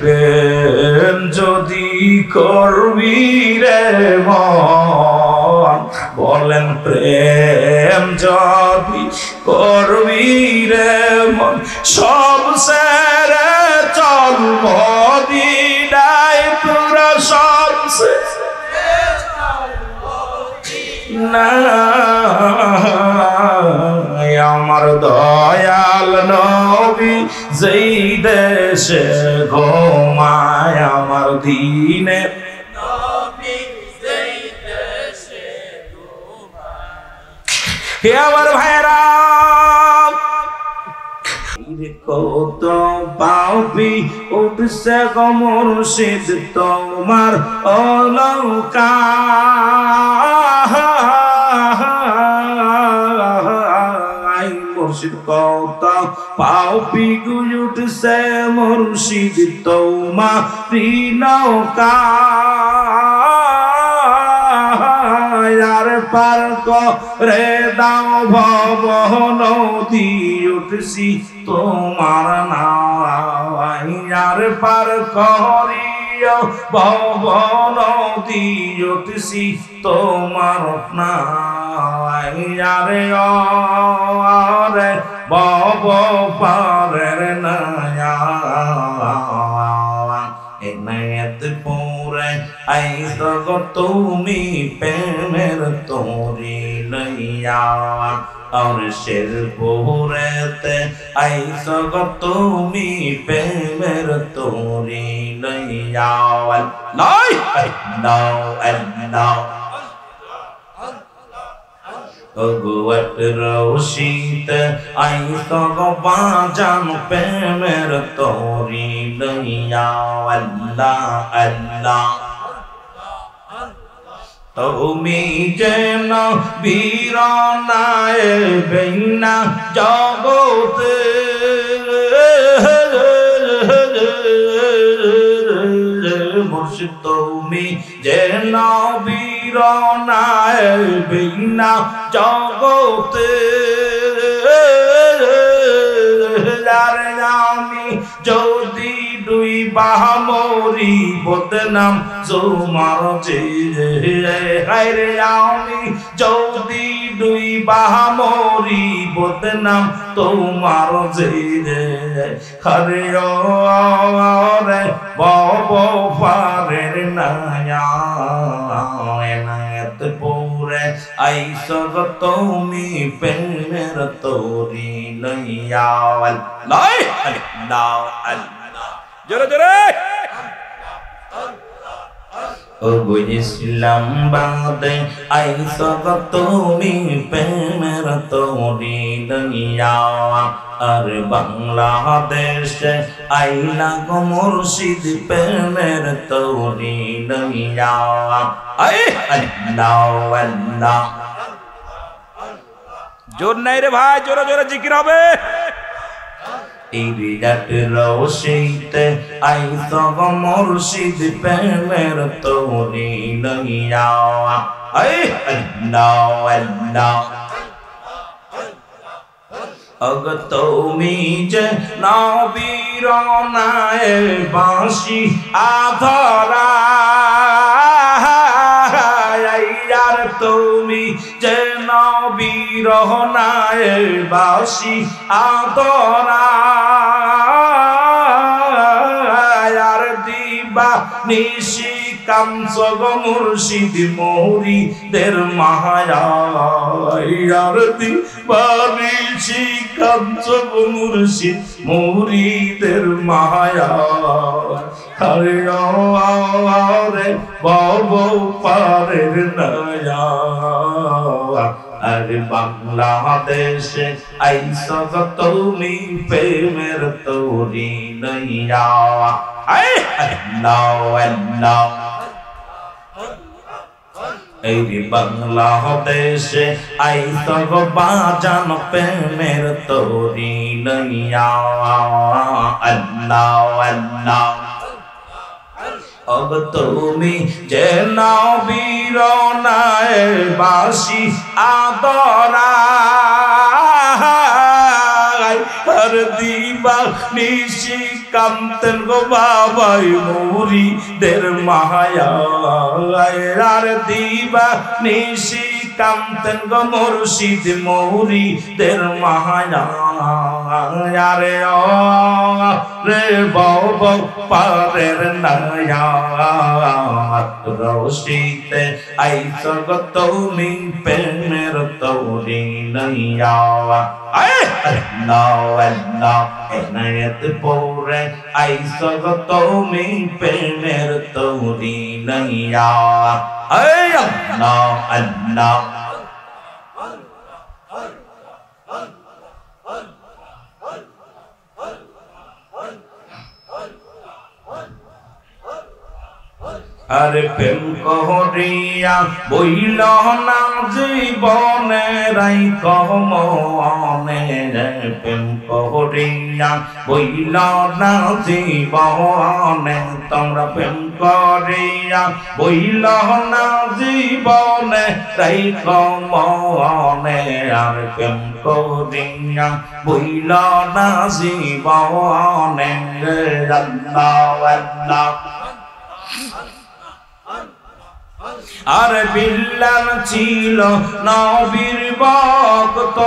প্রেম যদি করবি রে মন, বলেন প্রেম যদি করবি রে মন, সব সেরে চল মদিনায় তোরা, সব না আমার দয়াল নবী যেই দেশে ঘুমায়, আমার দিনে হে আমার ভাইরা। কত পাপি উঠছে গো মুর্শিদ তোমার অলৌকায়, মুর্শিদ কত পাপি উঠছে মুর্শিদ তোমার নৌকায়, আর পার করে দাও ভব নদী উঠছি তোমার নাওয়ায়, আর পার করিও ভব নদী উঠছি তোমার নাওয়ায়, আরে আরে ভব পারের নায়া এনায়েতপুরে আইস গো তুমি প্রেমের তোরে লইয়া আর শের পুরেতে আইসো গো তুমি প্রেমের তোরি লইয়া লাই নাও নাও ভগবত রোশিত আইসো গো বাজান প্রেমের তোরি লইয়া আল্লাহ আল্লাহ তুমি যেন বীরনায় বেনা জগতে মুর্শিদ তুমি যেন বীরনায় বেনা জগতে আমি যদি দুই বাহামরি বদনাম তোমার যে হায়রে আমি যদি দুই বাহামরি বদনাম তোমার যে হরে রে বব পারের নায়াত পুরে আইসো গো তুমি প্রেমের তোরি লইয়া লাই নাও জোরে জোরে ও ইসলাম বাদে আইসো গো তুমি প্রেমের তোরি লইয়া আর বাংলাদেশে আইলা গো মুর্শিদ প্রেমের তোরি লইয়া আল্লাহ আল্লাহ জোর নাই রে ভাই জোরে জোরে জিকির হবে ইরিয়াত রওশিতে আইসো গো মুর্শিদ প্রেমের তোরি লইয়া আল্লাহ আল্লাহ অগ তুমি যে নবীর নায়ে বাঁশি আধরা আর তুমি যে নবীর নায়ে বাঁশি আধরা আর দিবা নিশি কাঞ্চ গো মুর্শিদ মোরি দের মায়ার দিবা নিশি কাঞ্চ গো মুর্শিদ মোরি দের মায়া হরে রে বব পারের নয়া আরে বাংলাদেশে আইসো গো তুমি প্রেমের তোরি লইয়া আল্লাহ আল্লাহ এই বাংলাদেশে আইসো গো বাজান প্রেমের তোরি লইয়া আল্লাহ আল্লাহ অগ তুমি যে নবীর নায়ে বাঁশি আদরা আর দিবা নিশি কান্তেন গো বাবাই মুরি দের মায়া আর দিবা নিশি কান্তেন গো মুর্শিদ মুরি দের মায়া রে রে বব পারের নায়া রওশিতে আইসো গো তুমি প্রেমের তোরি লইয়া আল্লাহ আল্লাহ এনায়েত পুরে আইসো গো তুমি প্রেমের তোরি লইয়া আল্লাহ আল্লাহ আরে প্রেম করিয়া বইল না জীবনে রাই কমনে প্রেম করিয়া বইল না জীবনে তোমরা প্রেম করিয়া বইল না জীবনে রাই কমনে আর প্রেম করিয়া বইল না জীবনে আল্লাহ আল্লাহ আর বিল্লাল ছিল নবীর ভক্ত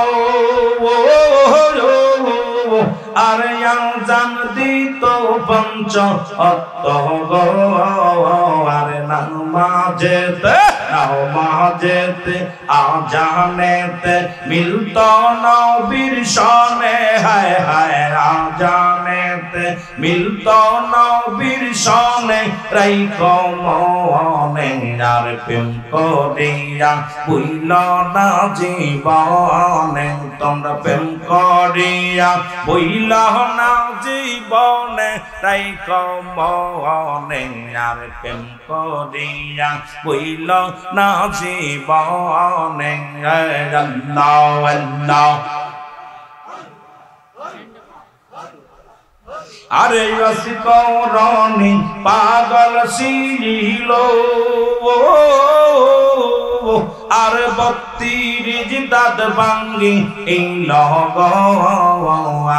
আরে জান দিত পঞ্চ আরে নামাজেতে আজানেতে মিলত নবীর সনে হায় হায় আজানেতে মিলত নবীর সনে রাইখ মনে আর প্রেম করিয়া বুইল না জীবনে তোমরা প্রেম করিয়া বুইল না জীবনে রাইখ মনে আর প্রেম করিয়া বুইল না জীবনে আল্লাহ আল্লাহ আরে রসিকরণী পাগল ছিল আর 32 দাঁত ভাঙ্গি এই লগ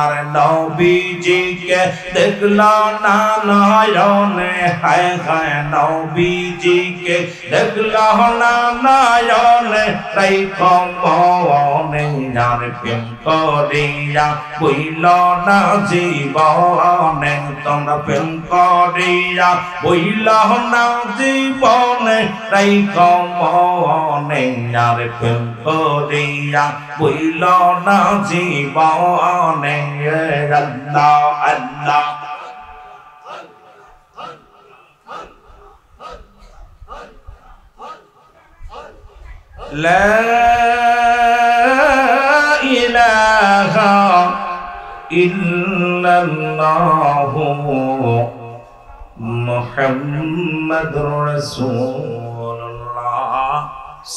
আর নবীজিকে দেখল না নয়নে হায় হায় নবীজিকে দেখল না নয়নে তাই কমনে আর প্রেম করিয়া বইল না জীবনে তোমরা প্রেম করিয়া বইল না জীবনে তাই কমনে আর প্রেম করিয়া বইল না জীবনে আল্লাহ আল্লাহ লা ইলাহা ইল্লাল্লাহু মুহাম্মাদুর রাসূলুল্লাহ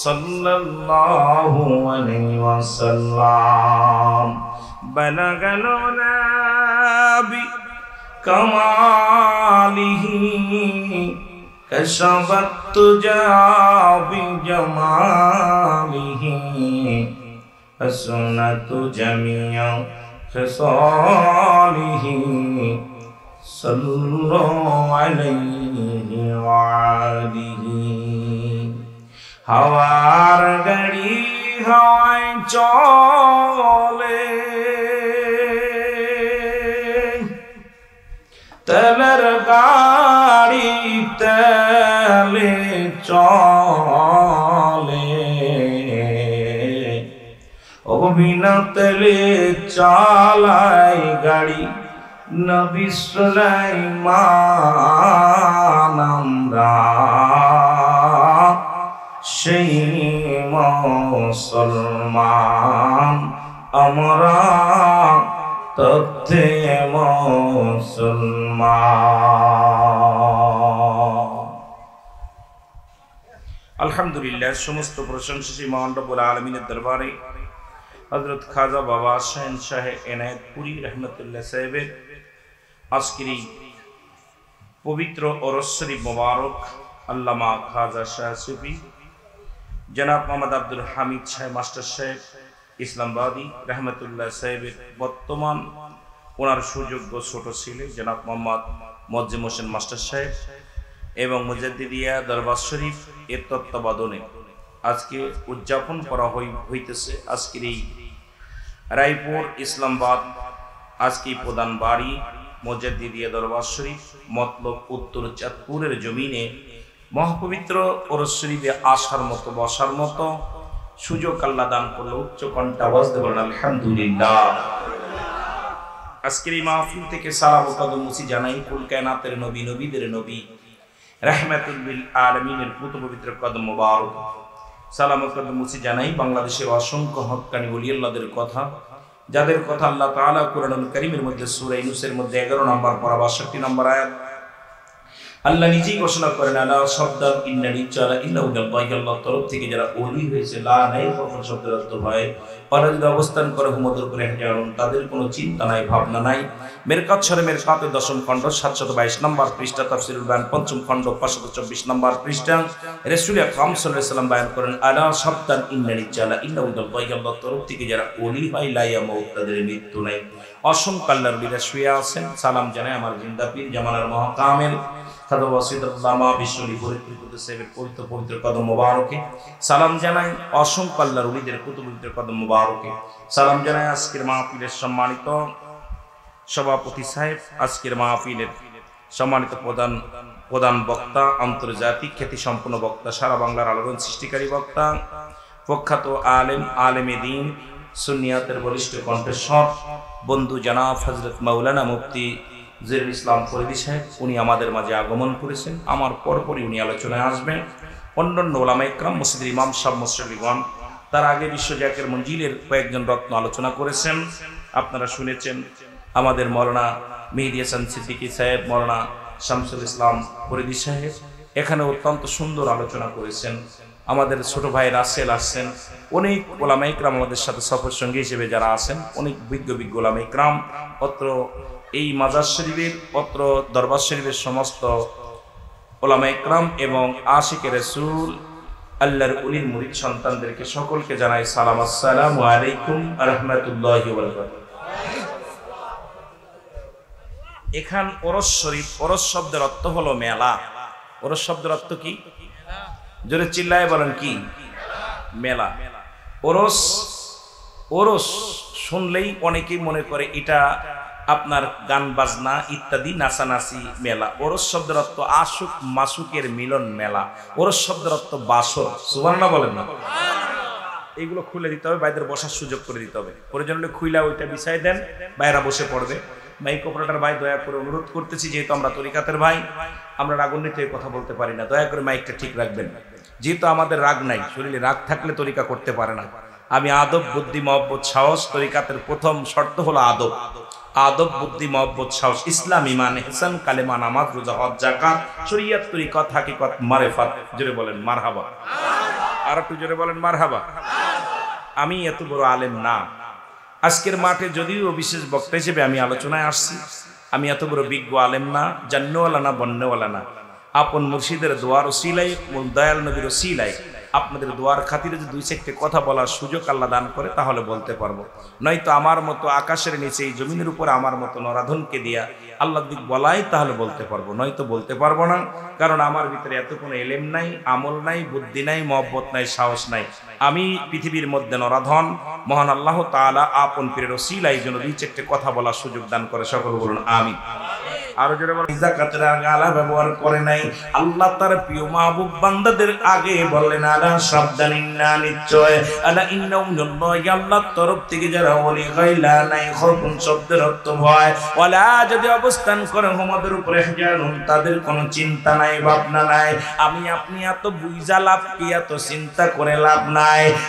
সাল্লাল্লাহু আলাইহি ওয়াসাল্লাম বালাগাল নাবি কামালিহি কশফত তুজা বিজমালিহি হাসনাতু জামিয়া খিসালিহি সাল্লাল্লাহু আলাইহি ওয়া আলিহি হাওয়ার গাড়ি হাওয়ায় চলে তেলের গাড়ি তেলে চলে ও বিনা তেলে চালাই গাড়ি নবী সুলাইমান আমরা সেই মুসলমান আমরা তথ্যে মুসলমান। আলহামদুলিল্লাহ, সমস্ত প্রশংসা সেই মহান রব্বুল আলামিনের দরবারে হযরত খাজা বাবা শাহ এনায়েতপুরী রহমতুল্লাহ সাহেবের আজকের এই পবিত্র ওরস শরীফ মোবারক আল্লামা খাজা শাহ সুফি জনাব মোহাম্মদ আব্দুল হামিদ সাহেব মাস্টার সাহেব ইসলামবাদী রহমতুল্লাহ সাহেবের বর্তমান ওনার সুযোগ্য ছোট ছেলে জনাব মোহাম্মদ মোয়াজ্জেম হোসেন মাস্টার সাহেব এবং মুজাদ্দিদিয়া দরবার শরীফ এর তত্ত্বাবধানে আজকে উদযাপন করা হইতেছে আজকের এই রায়পুর ইসলামাবাদ আজকে প্রধান বাড়ি মুজাদ্দিদিয়া দরবার শরীফ মতলব উত্তর চাঁদপুরের জমিনে মহাপবিত্র ওরস শরীফে আসার মতো বসার মতো সুযোগ আল্লাহ দান করলো। উচ্চ কণ্ঠে আওয়াজ দিয়ে বলেন আলহামদুলিল্লাহ। আজকের এই মাহফিল থেকে সালাম ও কদম মুসি জানাই কুল কায়নাতের নবী নবীদের নবী রাহমাতুল লিল আলামিনের পুত পবিত্র কদম মোবারক। সালাম ও কদম মুসি জানাই বাংলাদেশের অসংখ্য হক্কানি ওলি আল্লাহদের কথা, যাদের কথা আল্লাহ তাআলা কুরআনুল কারীমের মধ্যে সূরা ইউনূসের মধ্যে 11 নম্বর পারা 62 নম্বর আয়াত আল্লাহ নিজেই ঘোষণা করেন আলা শব্দান ইন্নানি চালা ইল্লাহু আল্লাহর তরফ থেকে যারা ওলি হয়েছে লা নাই কখন শব্দের অর্থ হয় ওরা যদি অবস্থান করে হুমদুর করে হেঁটে তাদের কোনো চিন্তা নাই ভাবনা নাই। মেরকাত শরে মেরকাতের 10ম খণ্ড 722 নম্বর পৃষ্ঠা তাফসীরুল বায়ান 5ম খণ্ড 524 নম্বর পৃষ্ঠা রাসূল আকরাম সাল্লাল্লাহু আলাইহি ওয়াসাল্লাম বয়ান করেন আলা শব্দান ইন্নানি চালা ইল্লাহু আল্লাহর তরফ থেকে যারা ওলি হয় লা ইয়ামুত তাদের মৃত্যু নাই। অসংখ্য আল্লাহর ওলিরা শুয়ে আছেন। সালাম জানাই আমার জিন্দা পীর জামানার মহাকামেল খাজা ওয়াসিদুল্লামা বিশ্বলি পবিত্র সাহেবের পবিত্র কদম মোবারকে সালাম জানাই। অসংখ্য আল্লাহর ওলিদের পবিত্র কদম মোবারকে সালাম জানাই। আজকের মাহফিলের সম্মানিত সভাপতি সাহেব, আজকের মাহফিলের সম্মানিত প্রধান বক্তা, আন্তর্জাতিক খ্যাতি সম্পন্ন বক্তা, সারা বাংলার আলোড়ন সৃষ্টিকারী বক্তা, প্রখ্যাত আলেমে দ্বীন, সুন্নিয়াতের বলিষ্ঠ কণ্ঠস্বর বন্ধু জনাব হযরত মাওলানা মুফতি জহিরুল ইসলাম ফরিদী সাহেব, উনি আমাদের মাঝে আগমন করেছেন। আমার পরপরই উনি আলোচনায় আসবেন। অন্যান্য ওলামায়ে কেরাম, মসজিদের ইমাম সাহেব, মুসল্লিগণ, তার আগে বিশ্ব জাকের মঞ্জিলের কয়েকজন রত্ন আলোচনা করেছেন। আপনারা শুনেছেন আমাদের মৌলানা মেহেদী হাসান সিদ্দিকী সাহেব, মৌলানা শামসুল ইসলাম ফরিদী সাহেব এখানে অত্যন্ত সুন্দর আলোচনা করেছেন। আমাদের ছোট ভাই রাসেল আসছেন। অনেক ওলামায়ে কেরাম আমাদের সাথে সফর সঙ্গী হিসেবে যারা আছেন, অনেক বিজ্ঞ ওলামায়ে কেরাম, অত্র এই মাজার শরীফের, অত্র দরবার শরীফের সমস্ত ওলামায়ে কেরাম এবং আশিকে রাসূল আল্লাহর উলির মুরিদ সন্তানদেরকে সকলকে জানাই সালাম, আসসালামু আলাইকুম ওয়া রাহমাতুল্লাহি ওয়া বারাকাতুহু। এখান ওরস শরীফ, ওরস শব্দের অর্থ হলো মেলা। ওরস শব্দের অর্থ কি? জোরে চিল্লায় বলেন কি? মেলা। ওরস, ওরস শুনলেই অনেকেই মনে করে এটা আপনার গান বাজনা ইত্যাদি নাচানাচি মেলা। ওরস শব্দের অর্থ আশুক মাসুকের মিলন মেলা। ওরস শব্দের অর্থ বাসর। সুবহানাল্লাহ বলেন না? এইগুলো খুলে দিতে হবে, বাইরের বসার সুযোগ করে দিতে হবে। প্রয়োজন হলে খুইলা ওইটা বিছাই দেন, বাইরা বসে পড়বে। মাইক অপারেটর ভাই, দয়া করে অনুরোধ করতেছি, যেহেতু আমরা তরিকাতের ভাই, আমরা রাগান্বিত হয়ে কথা বলতে পারি না, দয়া করে মাইকটা ঠিক রাখবেন। যেহেতু আমাদের রাগ নাই, শরীরে রাগ থাকলে তরিকা করতে পারে না। আমি আদব, বুদ্ধি, মহব্বত, সাহস, তরিকাতের প্রথম শর্ত হলো আদব। আদব, বুদ্ধি, মহব্বত, সাহস, ইসলাম, ঈমান, ইহসান, কালেমা, নামাজ, রোজা, হজ, যাকাত, শরীয়ত, তরিকত, হাকিকত, মারিফাত। জোরে বলেন মারহাবা। আর একটু জোরে বলেন মারহাবা। আমি এত বড় আলেম না। আজকের মাঠে যদিও বিশেষ বক্তা হিসেবে আমি আলোচনায় আসছি, আমি এত বড় বিজ্ঞ আলেম না, জান্নওয়ালা না, বন্যওয়ালা না। আপন মুর্শিদের দোয়ার ওসিলায়, দয়াল নবীর ওসিলায় আপনাদের দোয়ার খাতিরে যদি দুই চারটে কথা বলার সুযোগ আল্লাহ দান করে তাহলে বলতে পারবো। নয়তো আমার মতো আকাশের নিচে এই জমিনের উপর আমার মতো নরাধনকে দিয়া আল্লাহ দিক বলাই তাহলে বলতে পারবো, নয়তো বলতে পারবো না। কারণ আমার ভিতরে এত কোনো এলেম নাই, আমল নাই, বুদ্ধি নাই, মহব্বত নাই, সাহস নাই। আমি পৃথিবীর মধ্যে নরাধন। মহান আল্লাহ তাআলা আপন পীরের ওসিলায় যেন দুই চারটে কথা বলার সুযোগ দান করে, সকল বলুন আমিন। আরো জোরে বলেন। যাকাতের গালা ব্যবহার করে নাই। আল্লাহ তার প্রিয় মাহবুব বান্দাদের আগে বললেন, আলা সাবধানিনা, নিশ্চয় আলা ইন্নাল্লাহি, আল্লাহর তরফ থেকে যারা ওলি গায়লা নাই, খরকুন শব্দের অর্থ ভয়, ওয়ালা যদি অবস্থান করে আমাদের উপরে জানুন, তাদের কোনো চিন্তা নাই, ভাবনা নাই। আমি আপনি এত বুঝা লাভ কি, এত চিন্তা করে লাভ নাই।